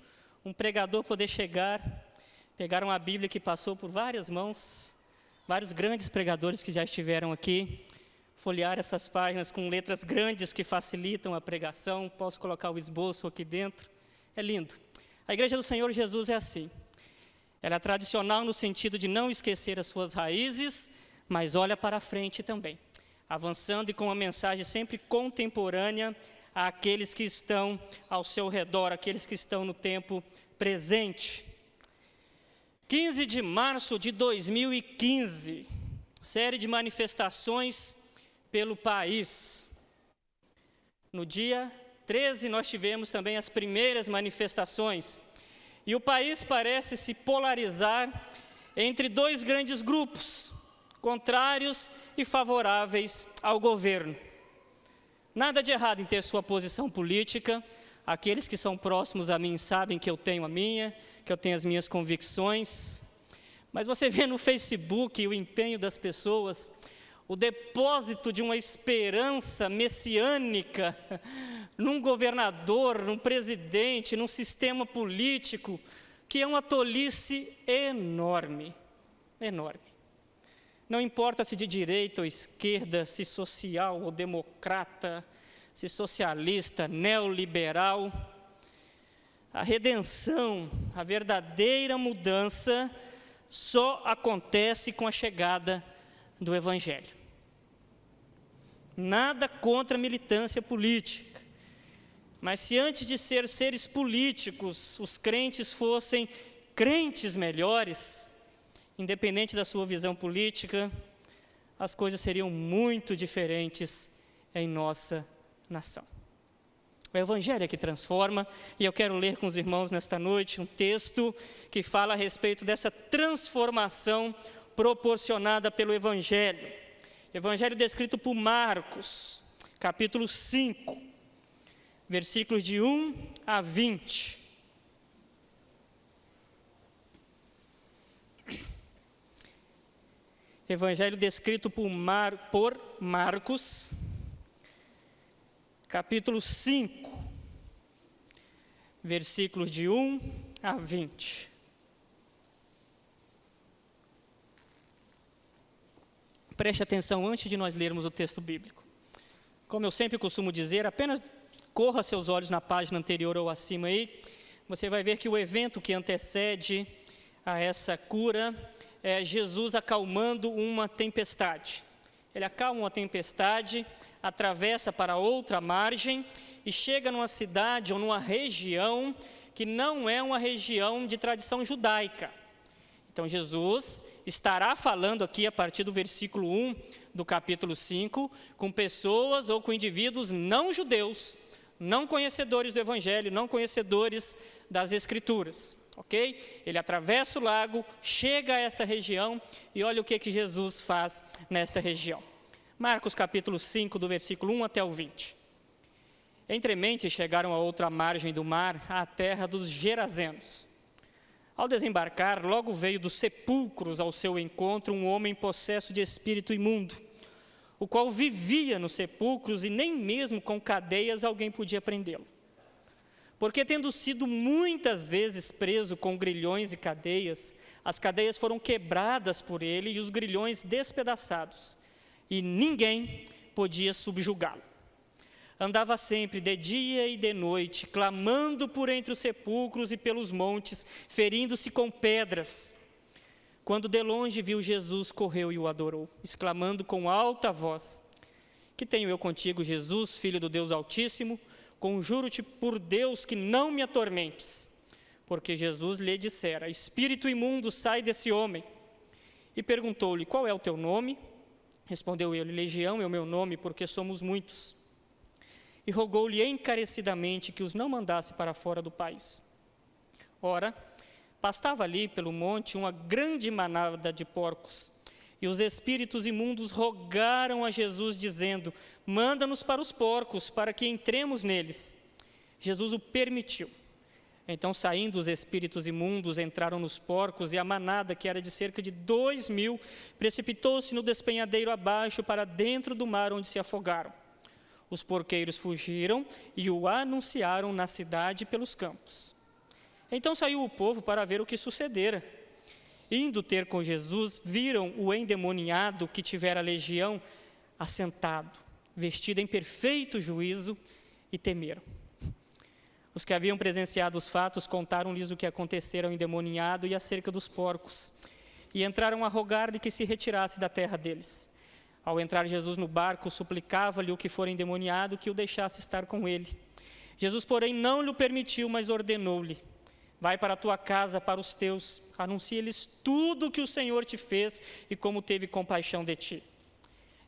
um pregador poder chegar, pegar uma Bíblia que passou por várias mãos, vários grandes pregadores que já estiveram aqui, folhear essas páginas com letras grandes que facilitam a pregação, posso colocar o esboço aqui dentro, é lindo. A Igreja do Senhor Jesus é assim, ela é tradicional no sentido de não esquecer as suas raízes, mas olha para frente também, avançando e com uma mensagem sempre contemporânea àqueles que estão ao seu redor, aqueles que estão no tempo presente. 15 de março de 2015, série de manifestações pelo país. No dia 13 nós tivemos também as primeiras manifestações. E o país parece se polarizar entre dois grandes grupos, contrários e favoráveis ao governo. Nada de errado em ter sua posição política. Aqueles que são próximos a mim sabem que eu tenho a minha, que eu tenho as minhas convicções. Mas você vê no Facebook o empenho das pessoas, o depósito de uma esperança messiânica num governador, num presidente, num sistema político, que é uma tolice enorme, enorme. Não importa se de direita ou esquerda, se social ou democrata, se socialista, neoliberal, a redenção, a verdadeira mudança só acontece com a chegada do Evangelho. Nada contra a militância política, mas se antes de ser seres políticos, os crentes fossem crentes melhores, independente da sua visão política, as coisas seriam muito diferentes em nossa nação. O Evangelho é que transforma, e eu quero ler com os irmãos nesta noite um texto que fala a respeito dessa transformação proporcionada pelo Evangelho. Evangelho descrito por Marcos, capítulo 5, versículos de 1 a 20. Evangelho descrito por Marcos, capítulo 5, versículos de 1 a 20. Preste atenção antes de nós lermos o texto bíblico. Como eu sempre costumo dizer, apenas corra seus olhos na página anterior ou acima aí, você vai ver que o evento que antecede a essa cura é Jesus acalmando uma tempestade. Ele acalma uma tempestade, atravessa para outra margem e chega numa cidade ou numa região que não é uma região de tradição judaica. Então Jesus estará falando aqui a partir do versículo 1 do capítulo 5, com pessoas ou com indivíduos não judeus, não conhecedores do Evangelho, não conhecedores das Escrituras, ok? Ele atravessa o lago, chega a esta região e olha o que Jesus faz nesta região. Marcos capítulo 5, do versículo 1 até o 20. Entremente chegaram a outra margem do mar, à terra dos Gerazenos. Ao desembarcar, logo veio dos sepulcros ao seu encontro um homem possesso de espírito imundo, o qual vivia nos sepulcros e nem mesmo com cadeias alguém podia prendê-lo. Porque tendo sido muitas vezes preso com grilhões e cadeias, as cadeias foram quebradas por ele e os grilhões despedaçados, e ninguém podia subjugá-lo. Andava sempre de dia e de noite, clamando por entre os sepulcros e pelos montes, ferindo-se com pedras. Quando de longe viu Jesus, correu e o adorou, exclamando com alta voz: Que tenho eu contigo, Jesus, Filho do Deus Altíssimo? Conjuro-te por Deus que não me atormentes. Porque Jesus lhe dissera: Espírito imundo, sai desse homem. E perguntou-lhe: Qual é o teu nome? Respondeu ele: Legião é o meu nome, porque somos muitos. E rogou-lhe encarecidamente que os não mandasse para fora do país. Ora, pastava ali pelo monte uma grande manada de porcos, e os espíritos imundos rogaram a Jesus, dizendo: Manda-nos para os porcos, para que entremos neles. Jesus o permitiu. Então, saindo os espíritos imundos, entraram nos porcos, e a manada, que era de cerca de 2.000, precipitou-se no despenhadeiro abaixo para dentro do mar, onde se afogaram. Os porqueiros fugiram e o anunciaram na cidade e pelos campos. Então saiu o povo para ver o que sucedera. Indo ter com Jesus, viram o endemoniado que tivera legião assentado, vestido em perfeito juízo, e temeram. Os que haviam presenciado os fatos contaram-lhes o que acontecera ao endemoniado e acerca dos porcos, e entraram a rogar-lhe que se retirasse da terra deles. Ao entrar Jesus no barco, suplicava-lhe o que fora endemoniado que o deixasse estar com ele. Jesus, porém, não lhe permitiu, mas ordenou-lhe: Vai para a tua casa, para os teus, anuncia-lhes tudo o que o Senhor te fez e como teve compaixão de ti.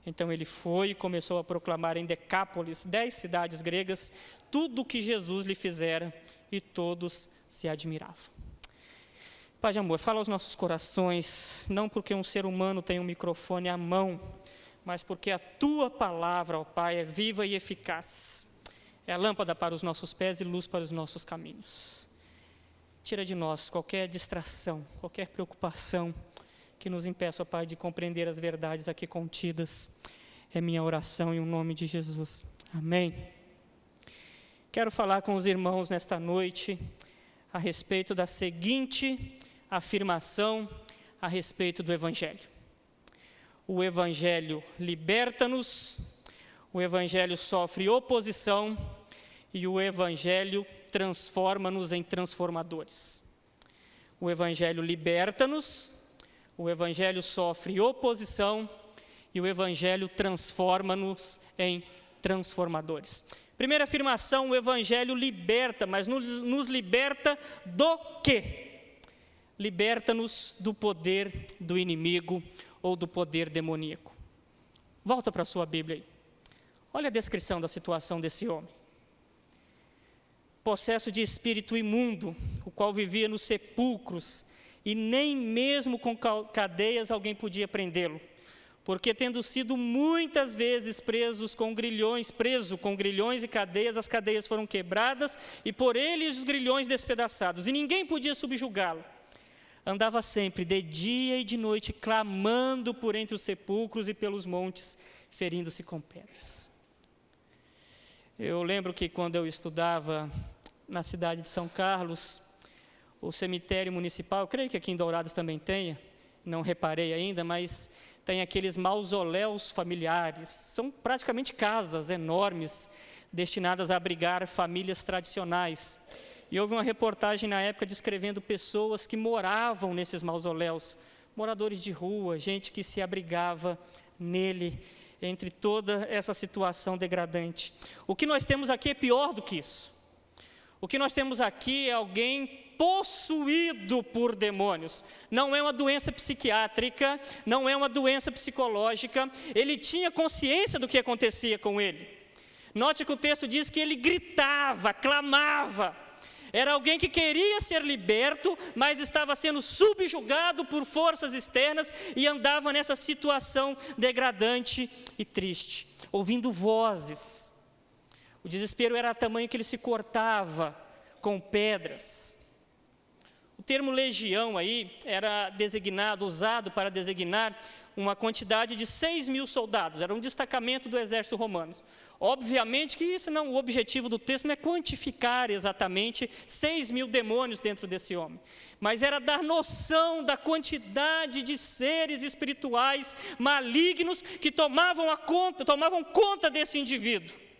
Então ele foi e começou a proclamar em Decápolis, 10 cidades gregas, tudo o que Jesus lhe fizera, e todos se admiravam. Pai de amor, fala aos nossos corações, não porque um ser humano tem um microfone à mão, mas porque a Tua palavra, ó Pai, é viva e eficaz. É a lâmpada para os nossos pés e luz para os nossos caminhos. Tira de nós qualquer distração, qualquer preocupação que nos impeça, ó Pai, de compreender as verdades aqui contidas. É minha oração em nome de Jesus. Amém. Quero falar com os irmãos nesta noite a respeito da seguinte afirmação a respeito do Evangelho. O Evangelho liberta-nos, o Evangelho sofre oposição e o Evangelho transforma-nos em transformadores. O Evangelho liberta-nos, o Evangelho sofre oposição e o Evangelho transforma-nos em transformadores. Primeira afirmação: o Evangelho liberta, mas nos liberta do quê? Liberta-nos do poder do inimigo ou do poder demoníaco. Volta para a sua Bíblia aí. Olha a descrição da situação desse homem. Possesso de espírito imundo, o qual vivia nos sepulcros e nem mesmo com cadeias alguém podia prendê-lo, porque tendo sido muitas vezes preso com grilhões e cadeias, as cadeias foram quebradas e por ele os grilhões despedaçados, e ninguém podia subjugá-lo. Andava sempre, de dia e de noite, clamando por entre os sepulcros e pelos montes, ferindo-se com pedras. Eu lembro que quando eu estudava na cidade de São Carlos, o cemitério municipal, eu creio que aqui em Dourados também tenha, não reparei ainda, mas tem aqueles mausoléus familiares, são praticamente casas enormes, destinadas a abrigar famílias tradicionais. E houve uma reportagem na época descrevendo pessoas que moravam nesses mausoléus, moradores de rua, gente que se abrigava nele, entre toda essa situação degradante. O que nós temos aqui é pior do que isso. O que nós temos aqui é alguém possuído por demônios. Não é uma doença psiquiátrica, não é uma doença psicológica. Ele tinha consciência do que acontecia com ele. Note que o texto diz que ele gritava, clamava. Era alguém que queria ser liberto, mas estava sendo subjugado por forças externas e andava nessa situação degradante e triste, ouvindo vozes. O desespero era tamanho que ele se cortava com pedras. O termo legião aí era usado para designar uma quantidade de 6.000 soldados, era um destacamento do exército romano. Obviamente que isso não, o objetivo do texto não é quantificar exatamente 6.000 demônios dentro desse homem, mas era dar noção da quantidade de seres espirituais malignos que tomavam conta desse indivíduo.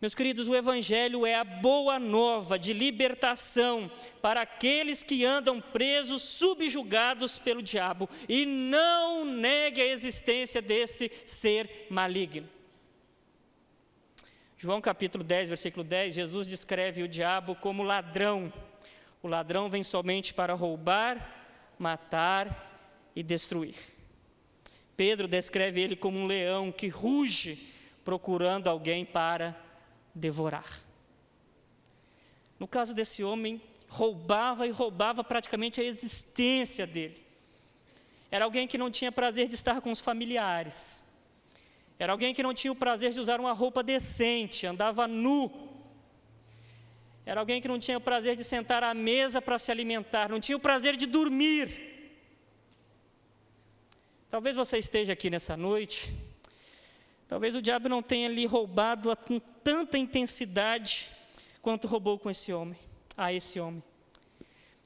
Meus queridos, o Evangelho é a boa nova de libertação para aqueles que andam presos, subjugados pelo diabo, e não negue a existência desse ser maligno. João capítulo 10, versículo 10, Jesus descreve o diabo como ladrão. O ladrão vem somente para roubar, matar e destruir. Pedro descreve ele como um leão que ruge, procurando alguém para devorar. No caso desse homem, roubava praticamente a existência dele. Era alguém que não tinha prazer de estar com os familiares. Era alguém que não tinha o prazer de usar uma roupa decente, andava nu. Era alguém que não tinha o prazer de sentar à mesa para se alimentar, não tinha o prazer de dormir. Talvez você esteja aqui nessa noite, talvez o diabo não tenha lhe roubado com tanta intensidade quanto roubou com esse homem.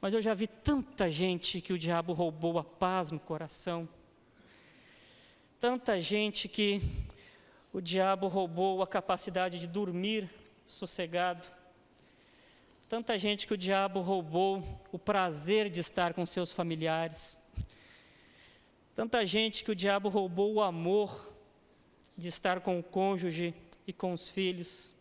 Mas eu já vi tanta gente que o diabo roubou a paz no coração. Tanta gente que o diabo roubou a capacidade de dormir sossegado. Tanta gente que o diabo roubou o prazer de estar com seus familiares. Tanta gente que o diabo roubou o amor de estar com o cônjuge e com os filhos.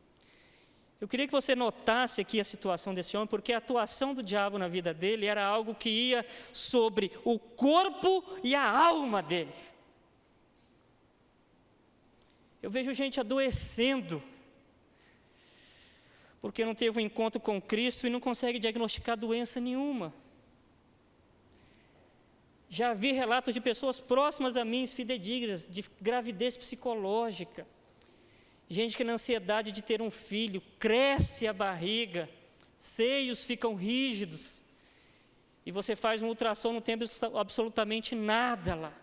Eu queria que você notasse aqui a situação desse homem, porque a atuação do diabo na vida dele era algo que ia sobre o corpo e a alma dele. Eu vejo gente adoecendo, porque não teve um encontro com Cristo e não consegue diagnosticar doença nenhuma. Já vi relatos de pessoas próximas a mim, fidedignas, de gravidez psicológica. Gente que na ansiedade de ter um filho, cresce a barriga, seios ficam rígidos, e você faz um ultrassom, não tem absolutamente nada lá.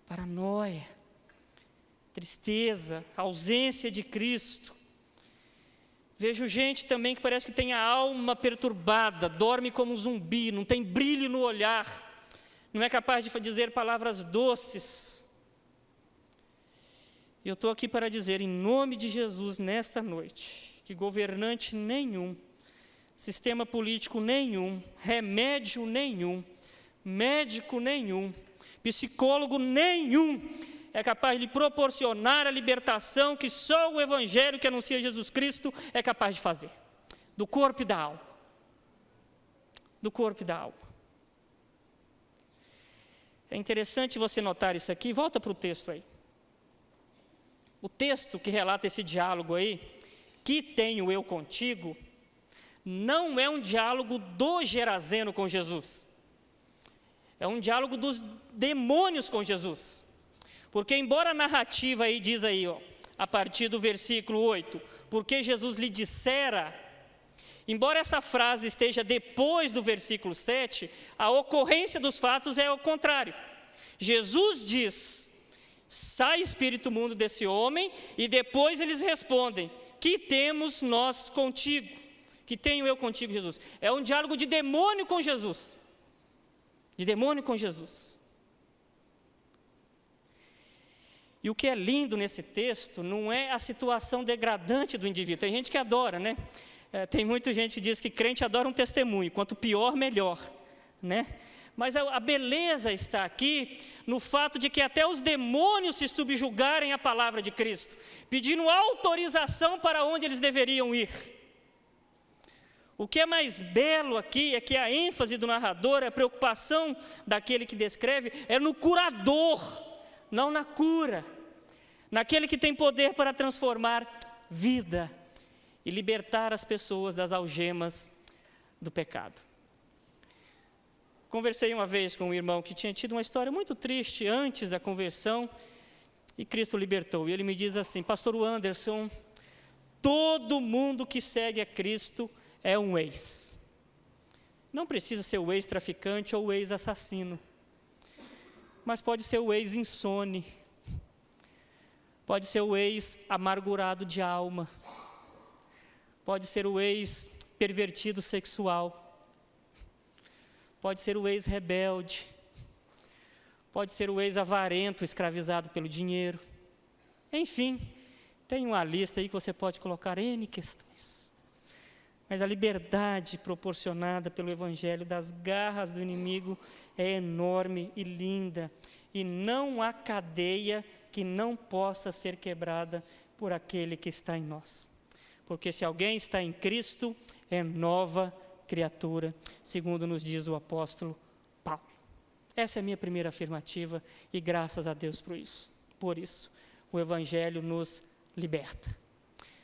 Paranoia, tristeza, ausência de Cristo. Vejo gente também que parece que tem a alma perturbada, dorme como um zumbi, não tem brilho no olhar, não é capaz de dizer palavras doces. E eu estou aqui para dizer, em nome de Jesus, nesta noite, que governante nenhum, sistema político nenhum, remédio nenhum, médico nenhum, psicólogo nenhum é capaz de proporcionar a libertação que só o Evangelho que anuncia Jesus Cristo é capaz de fazer, do corpo e da alma. Do corpo e da alma. É interessante você notar isso aqui, volta para o texto aí. O texto que relata esse diálogo aí, que tenho eu contigo, não é um diálogo do Geraseno com Jesus. É um diálogo dos demônios com Jesus. Porque embora a narrativa aí diz aí, ó, a partir do versículo 8, porque Jesus lhe dissera, embora essa frase esteja depois do versículo 7, a ocorrência dos fatos é o contrário. Jesus diz: sai espírito imundo desse homem, e depois eles respondem: que temos nós contigo? Que tenho eu contigo, Jesus? É um diálogo de demônio com Jesus. De demônio com Jesus. E o que é lindo nesse texto não é a situação degradante do indivíduo. Tem gente que adora, né? Tem muita gente que diz que crente adora um testemunho, quanto pior, melhor, né? Mas a beleza está aqui no fato de que até os demônios se subjugarem à palavra de Cristo, pedindo autorização para onde eles deveriam ir. O que é mais belo aqui é que a ênfase do narrador, a preocupação daquele que descreve, é no curador, não na cura, naquele que tem poder para transformar vida e libertar as pessoas das algemas do pecado. Conversei uma vez com um irmão que tinha tido uma história muito triste antes da conversão e Cristo o libertou. E ele me diz assim: pastor Anderson, todo mundo que segue a Cristo é um ex. Não precisa ser o ex-traficante ou o ex-assassino, mas pode ser o ex-insone, pode ser o ex-amargurado de alma, pode ser o ex-pervertido sexual, pode ser o ex-rebelde, pode ser o ex-avarento, escravizado pelo dinheiro. Enfim, tem uma lista aí que você pode colocar N questões. Mas a liberdade proporcionada pelo Evangelho das garras do inimigo é enorme e linda. E não há cadeia que não possa ser quebrada por aquele que está em nós. Porque se alguém está em Cristo, é nova criatura, segundo nos diz o apóstolo Paulo. Essa é a minha primeira afirmativa e graças a Deus por isso. O Evangelho nos liberta.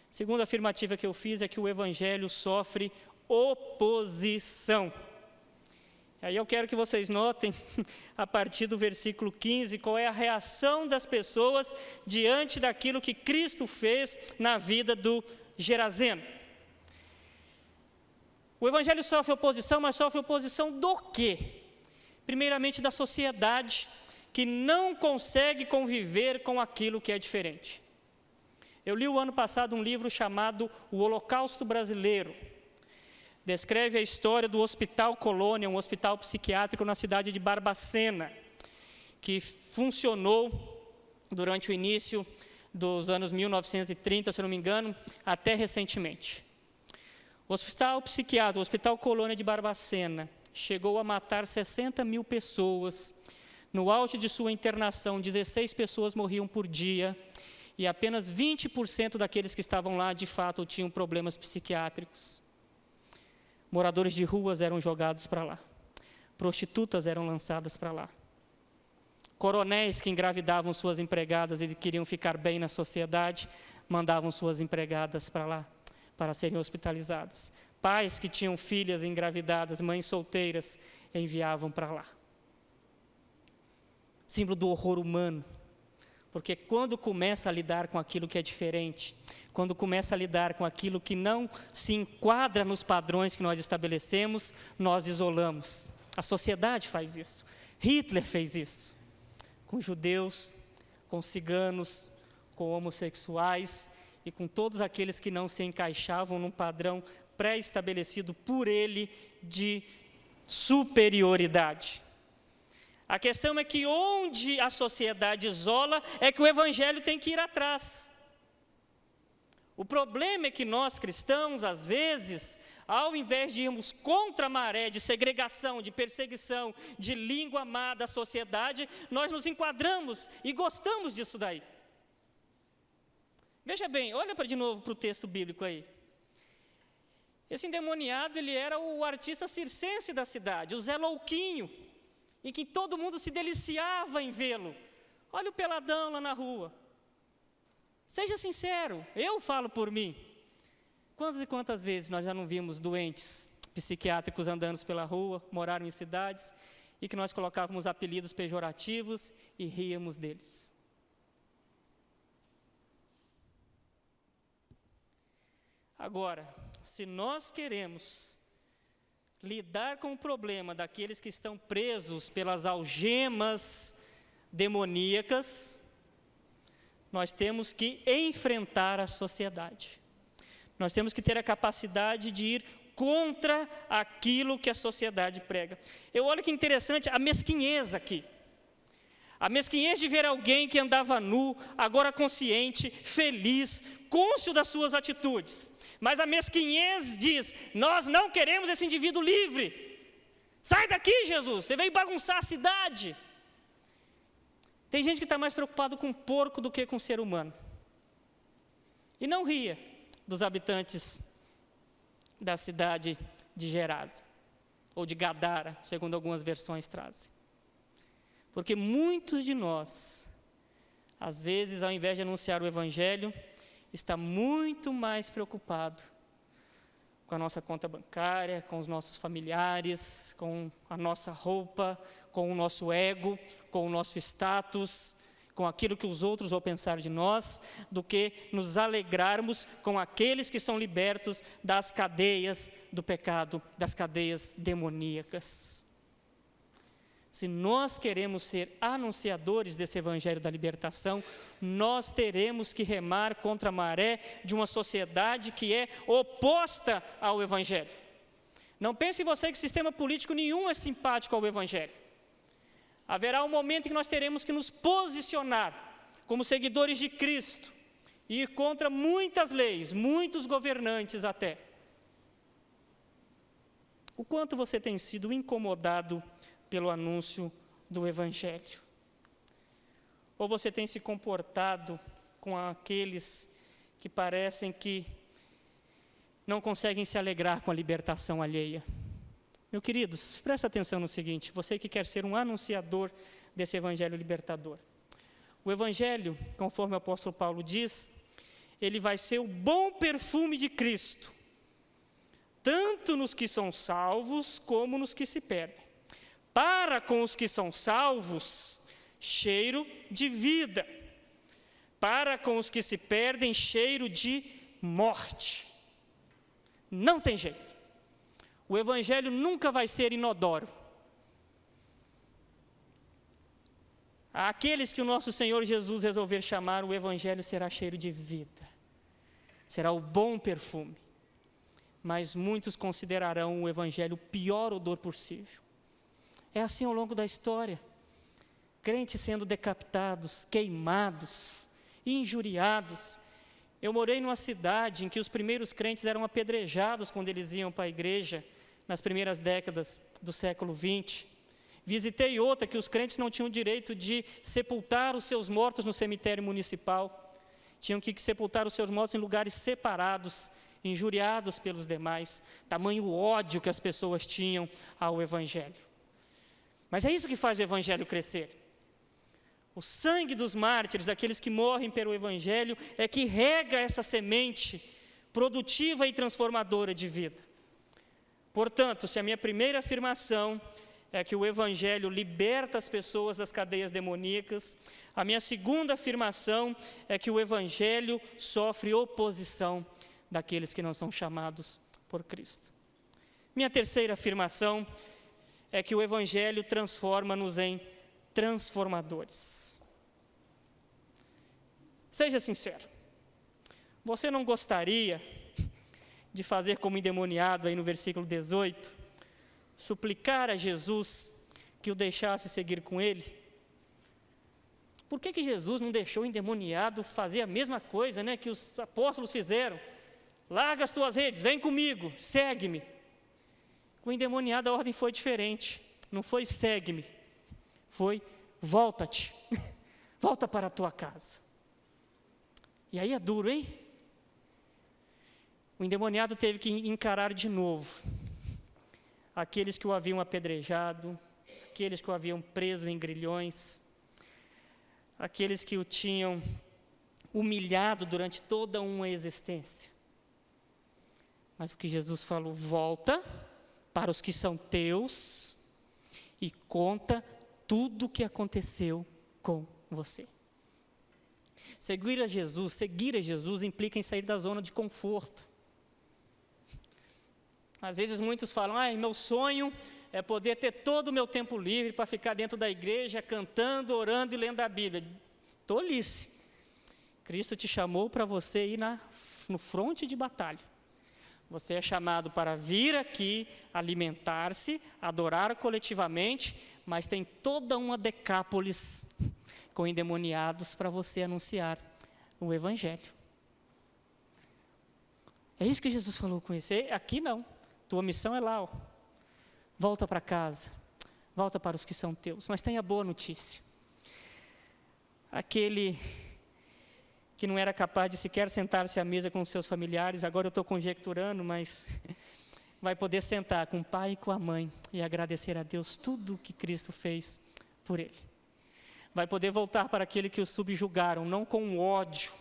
Segunda afirmativa que eu fiz é que o Evangelho sofre oposição. Aí eu quero que vocês notem, a partir do versículo 15, qual é a reação das pessoas diante daquilo que Cristo fez na vida do Geraseno. O Evangelho sofre oposição, mas sofre oposição do quê? Primeiramente da sociedade, que não consegue conviver com aquilo que é diferente. Eu li o ano passado um livro chamado O Holocausto Brasileiro. Descreve a história do Hospital Colônia, um hospital psiquiátrico na cidade de Barbacena, que funcionou durante o início dos anos 1930, se não me engano, até recentemente. O Hospital Psiquiátrico, o Hospital Colônia de Barbacena, chegou a matar 60 mil pessoas. No auge de sua internação, 16 pessoas morriam por dia, e apenas 20% daqueles que estavam lá, de fato, tinham problemas psiquiátricos. Moradores de ruas eram jogados para lá. Prostitutas eram lançadas para lá. Coronéis que engravidavam suas empregadas e queriam ficar bem na sociedade, mandavam suas empregadas para lá, para serem hospitalizadas. Pais que tinham filhas engravidadas, mães solteiras, enviavam para lá. Símbolo do horror humano. Porque quando começa a lidar com aquilo que é diferente, quando começa a lidar com aquilo que não se enquadra nos padrões que nós estabelecemos, nós isolamos. A sociedade faz isso. Hitler fez isso. Com judeus, com ciganos, com homossexuais e com todos aqueles que não se encaixavam num padrão pré-estabelecido por ele de superioridade. A questão é que onde a sociedade isola, é que o Evangelho tem que ir atrás. O problema é que nós cristãos, às vezes, ao invés de irmos contra a maré de segregação, de perseguição, de língua má da sociedade, nós nos enquadramos e gostamos disso daí. Veja bem, olha de novo para o texto bíblico aí. Esse endemoniado, ele era o artista circense da cidade, o Zé Louquinho, em que todo mundo se deliciava em vê-lo. Olha o peladão lá na rua. Seja sincero, eu falo por mim. Quantas e quantas vezes nós já não vimos doentes psiquiátricos andando pela rua, moraram em cidades, e que nós colocávamos apelidos pejorativos e ríamos deles. Agora, se nós queremos lidar com o problema daqueles que estão presos pelas algemas demoníacas, nós temos que enfrentar a sociedade. Nós temos que ter a capacidade de ir contra aquilo que a sociedade prega. Eu olho que interessante a mesquinhez aqui. A mesquinhez de ver alguém que andava nu, agora consciente, feliz, cônscio das suas atitudes. Mas a mesquinhez diz: nós não queremos esse indivíduo livre. Sai daqui, Jesus, você veio bagunçar a cidade. Tem gente que está mais preocupado com porco do que com ser humano. E não ria dos habitantes da cidade de Gerasa, ou de Gadara, segundo algumas versões trazem. Porque muitos de nós, às vezes, ao invés de anunciar o Evangelho, está muito mais preocupado com a nossa conta bancária, com os nossos familiares, com a nossa roupa, com o nosso ego, com o nosso status, com aquilo que os outros vão pensar de nós, do que nos alegrarmos com aqueles que são libertos das cadeias do pecado, das cadeias demoníacas. Se nós queremos ser anunciadores desse evangelho da libertação, nós teremos que remar contra a maré de uma sociedade que é oposta ao evangelho. Não pense você que sistema político nenhum é simpático ao evangelho. Haverá um momento em que nós teremos que nos posicionar como seguidores de Cristo e ir contra muitas leis, muitos governantes até. O quanto você tem sido incomodado pelo anúncio do Evangelho? Ou você tem se comportado com aqueles que parecem que não conseguem se alegrar com a libertação alheia? Meus queridos, presta atenção no seguinte: você que quer ser um anunciador desse Evangelho libertador. O Evangelho, conforme o apóstolo Paulo diz, ele vai ser o bom perfume de Cristo, tanto nos que são salvos como nos que se perdem. Para com os que são salvos, cheiro de vida. Para com os que se perdem, cheiro de morte. Não tem jeito. O Evangelho nunca vai ser inodoro. Aqueles que o nosso Senhor Jesus resolver chamar, o Evangelho será cheiro de vida. Será o bom perfume. Mas muitos considerarão o Evangelho o pior odor possível. É assim ao longo da história. Crentes sendo decapitados, queimados, injuriados. Eu morei numa cidade em que os primeiros crentes eram apedrejados quando eles iam para a igreja, nas primeiras décadas do século XX. Visitei outra que os crentes não tinham direito de sepultar os seus mortos no cemitério municipal. Tinham que sepultar os seus mortos em lugares separados, injuriados pelos demais. Tamanho ódio que as pessoas tinham ao Evangelho. Mas é isso que faz o Evangelho crescer. O sangue dos mártires, daqueles que morrem pelo Evangelho, é que rega essa semente produtiva e transformadora de vida. Portanto, se a minha primeira afirmação é que o Evangelho liberta as pessoas das cadeias demoníacas, a minha segunda afirmação é que o Evangelho sofre oposição daqueles que não são chamados por Cristo. Minha terceira afirmação é que o Evangelho transforma-nos em transformadores. Seja sincero, você não gostaria de fazer como endemoniado aí no versículo 18, suplicar a Jesus que o deixasse seguir com ele? Por que Jesus não deixou o endemoniado fazer a mesma coisa, que os apóstolos fizeram? Larga as tuas redes, vem comigo, segue-me. Com o endemoniado a ordem foi diferente. Não foi segue-me, foi volta-te, volta para a tua casa. E aí é duro, hein? O endemoniado teve que encarar de novo aqueles que o haviam apedrejado, aqueles que o haviam preso em grilhões, aqueles que o tinham humilhado durante toda uma existência. Mas o que Jesus falou, volta para os que são teus e conta tudo o que aconteceu com você. Seguir a Jesus implica em sair da zona de conforto. Às vezes muitos falam, meu sonho é poder ter todo o meu tempo livre para ficar dentro da igreja, cantando, orando e lendo a Bíblia. Tolice. Cristo te chamou para você ir no fronte de batalha. Você é chamado para vir aqui, alimentar-se, adorar coletivamente, mas tem toda uma decápolis com endemoniados para você anunciar o Evangelho. É isso que Jesus falou com você. Aqui não. Tua missão é lá. Volta para casa. Volta para os que são teus. Mas tenha boa notícia. Aquele que não era capaz de sequer sentar-se à mesa com os seus familiares, agora eu estou conjecturando, mas vai poder sentar com o pai e com a mãe e agradecer a Deus tudo o que Cristo fez por ele. Vai poder voltar para aquele que o subjugaram, não com ódio,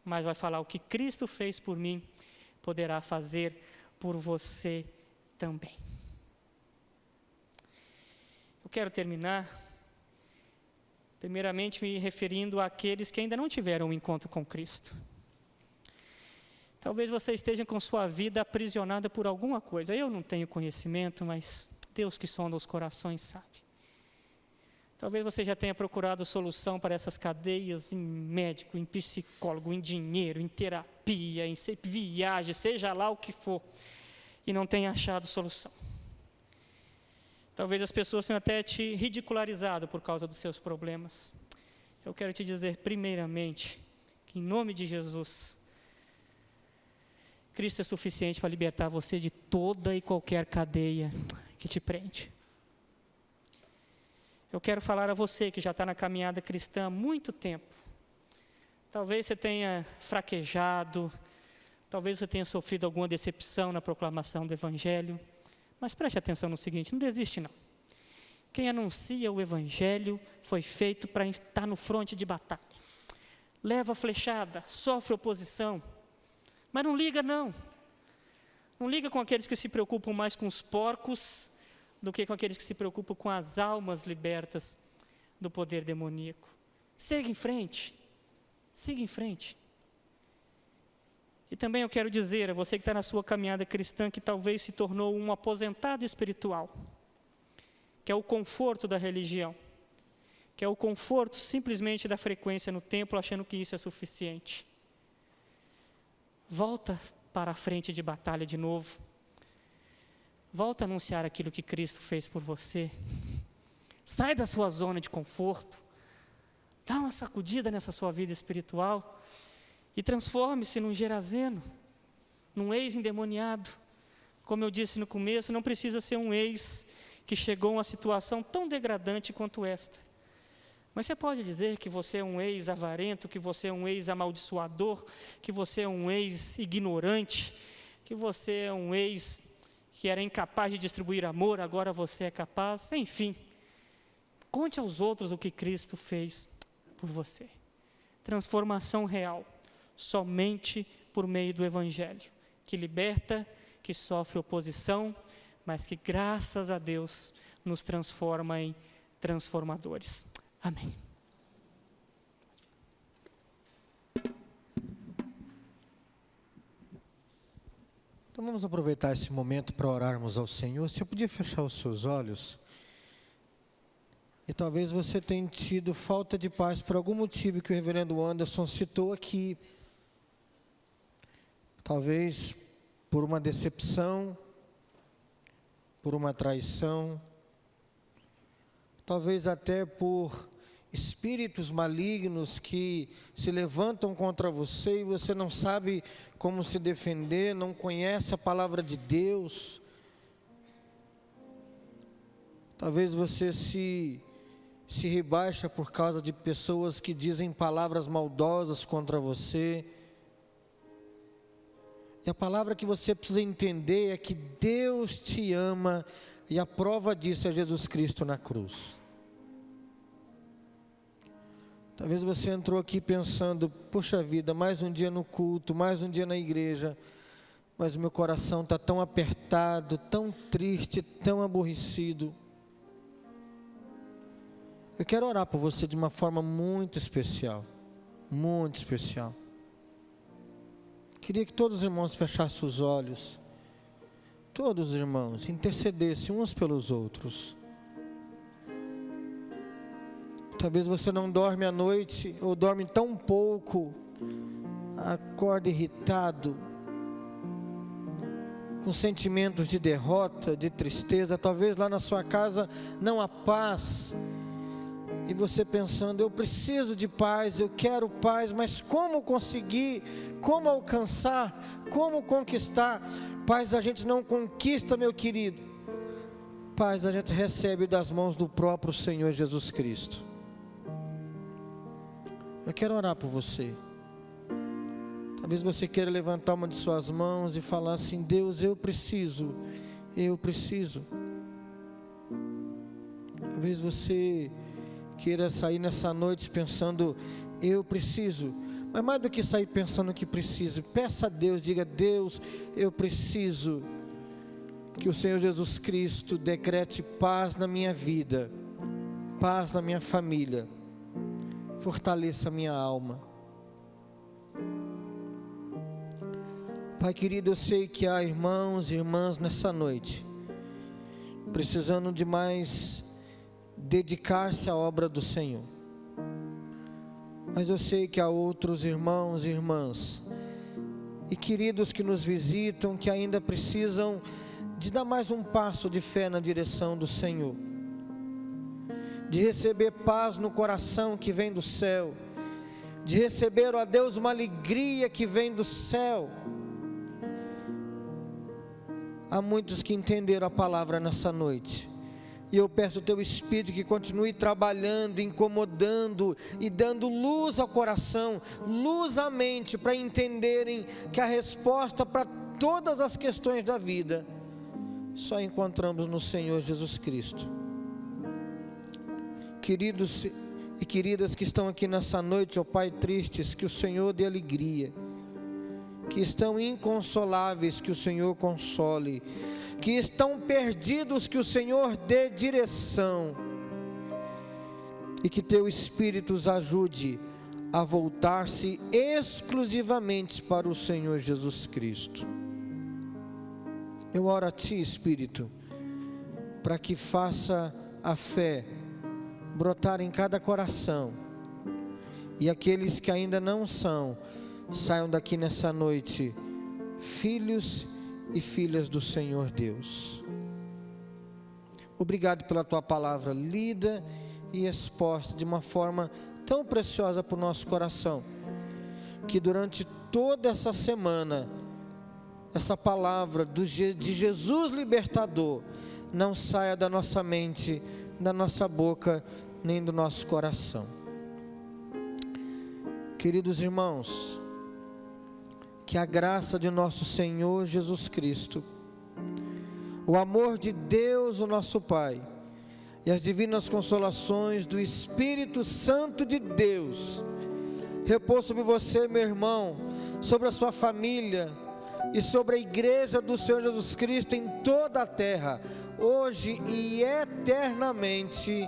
mas vai falar: o que Cristo fez por mim, poderá fazer por você também. Eu quero terminar, primeiramente me referindo àqueles que ainda não tiveram um encontro com Cristo. Talvez você esteja com sua vida aprisionada por alguma coisa. Eu não tenho conhecimento, mas Deus que sonda os corações sabe. Talvez você já tenha procurado solução para essas cadeias em médico, em psicólogo, em dinheiro, em terapia, em viagem, seja lá o que for, e não tenha achado solução. Talvez as pessoas tenham até te ridicularizado por causa dos seus problemas. Eu quero te dizer, primeiramente, que em nome de Jesus, Cristo é suficiente para libertar você de toda e qualquer cadeia que te prende. Eu quero falar a você que já está na caminhada cristã há muito tempo. Talvez você tenha fraquejado, talvez você tenha sofrido alguma decepção na proclamação do Evangelho, mas preste atenção no seguinte: não desiste não. Quem anuncia o Evangelho foi feito para estar no fronte de batalha. Leva flechada, sofre oposição, mas não liga não. Não liga com aqueles que se preocupam mais com os porcos do que com aqueles que se preocupam com as almas libertas do poder demoníaco. Siga em frente, siga em frente. E também eu quero dizer a você que está na sua caminhada cristã, que talvez se tornou um aposentado espiritual, que é o conforto da religião, que é o conforto simplesmente da frequência no templo, achando que isso é suficiente. Volta para a frente de batalha de novo. Volta a anunciar aquilo que Cristo fez por você. Sai da sua zona de conforto. Dá uma sacudida nessa sua vida espiritual e transforme-se num gerazeno, num ex-endemoniado. Como eu disse no começo, não precisa ser um ex que chegou a uma situação tão degradante quanto esta. Mas você pode dizer que você é um ex-avarento, que você é um ex-amaldiçoador, que você é um ex-ignorante, que você é um ex que era incapaz de distribuir amor, agora você é capaz. Enfim, conte aos outros o que Cristo fez por você. Transformação real, somente por meio do Evangelho, que liberta, que sofre oposição, mas que, graças a Deus, nos transforma em transformadores. Amém. Então vamos aproveitar esse momento para orarmos ao Senhor. Você podia fechar os seus olhos? E talvez você tenha tido falta de paz por algum motivo que o reverendo Anderson citou aqui. Talvez por uma decepção, por uma traição, talvez até por espíritos malignos que se levantam contra você e você não sabe como se defender, não conhece a palavra de Deus. Talvez você se rebaixa por causa de pessoas que dizem palavras maldosas contra você. E a palavra que você precisa entender é que Deus te ama, e a prova disso é Jesus Cristo na cruz. Talvez você entrou aqui pensando: puxa vida, mais um dia no culto, mais um dia na igreja, mas o meu coração está tão apertado, tão triste, tão aborrecido. Eu quero orar por você de uma forma muito especial, muito especial. Queria que todos os irmãos fechassem os olhos, todos os irmãos intercedessem uns pelos outros. Talvez você não dorme à noite, ou dorme tão pouco, acorda irritado, com sentimentos de derrota, de tristeza. Talvez lá na sua casa não há paz, e você pensando: eu preciso de paz, eu quero paz, mas como conseguir, como alcançar, como conquistar? Paz a gente não conquista, meu querido, paz a gente recebe das mãos do próprio Senhor Jesus Cristo. Eu quero orar por você. Talvez você queira levantar uma de suas mãos e falar assim: Deus, eu preciso. Talvez você queira sair nessa noite pensando: eu preciso. Mas mais do que sair pensando que precisa, peça a Deus, diga: Deus, eu preciso que o Senhor Jesus Cristo decrete paz na minha vida, paz na minha família, fortaleça a minha alma. Pai querido, eu sei que há irmãos e irmãs nessa noite precisando de mais dedicar-se à obra do Senhor, mas eu sei que há outros irmãos e irmãs e queridos que nos visitam, que ainda precisam de dar mais um passo de fé na direção do Senhor, de receber paz no coração que vem do céu, de receber, ó Deus, uma alegria que vem do céu. Há muitos que entenderam a palavra nessa noite, e eu peço o teu Espírito que continue trabalhando, incomodando e dando luz ao coração, luz à mente, para entenderem que a resposta para todas as questões da vida só encontramos no Senhor Jesus Cristo. Queridos e queridas que estão aqui nessa noite, ó Pai, tristes, que o Senhor dê alegria, que estão inconsoláveis, que o Senhor console, que estão perdidos, que o Senhor dê direção, e que teu Espírito os ajude a voltar-se exclusivamente para o Senhor Jesus Cristo. Eu oro a Ti, Espírito, para que faça a fé brotar em cada coração, e aqueles que ainda não são, saiam daqui nessa noite filhos e filhas do Senhor Deus. Obrigado pela Tua palavra lida e exposta de uma forma tão preciosa para o nosso coração, que durante toda essa semana essa palavra de Jesus libertador não saia da nossa mente, da nossa boca, nem do nosso coração. Queridos irmãos, que a graça de nosso Senhor Jesus Cristo, o amor de Deus, o nosso Pai, e as divinas consolações do Espírito Santo de Deus, repousa sobre você, meu irmão, sobre a sua família e sobre a igreja do Senhor Jesus Cristo em toda a terra, hoje e eternamente.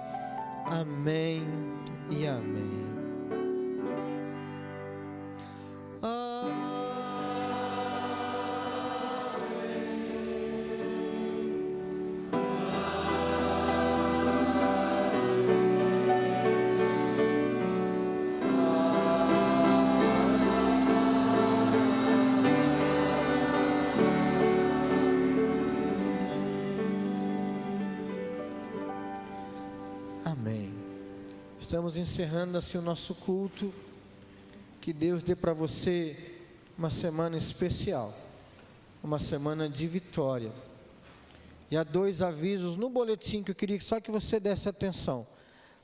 Amém e amém. Estamos encerrando assim o nosso culto. Que Deus dê para você uma semana especial, uma semana de vitória. E há 2 avisos no boletim que eu queria só que você desse atenção.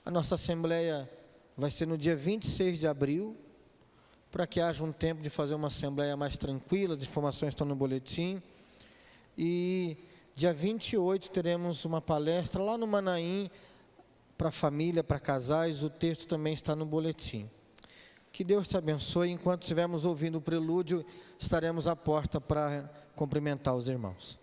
A nossa assembleia vai ser no dia 26 de abril, para que haja um tempo de fazer uma assembleia mais tranquila. As informações estão no boletim. E dia 28 teremos uma palestra lá no Manaim, para família, para casais. O texto também está no boletim. Que Deus te abençoe. Enquanto estivermos ouvindo o prelúdio, estaremos à porta para cumprimentar os irmãos.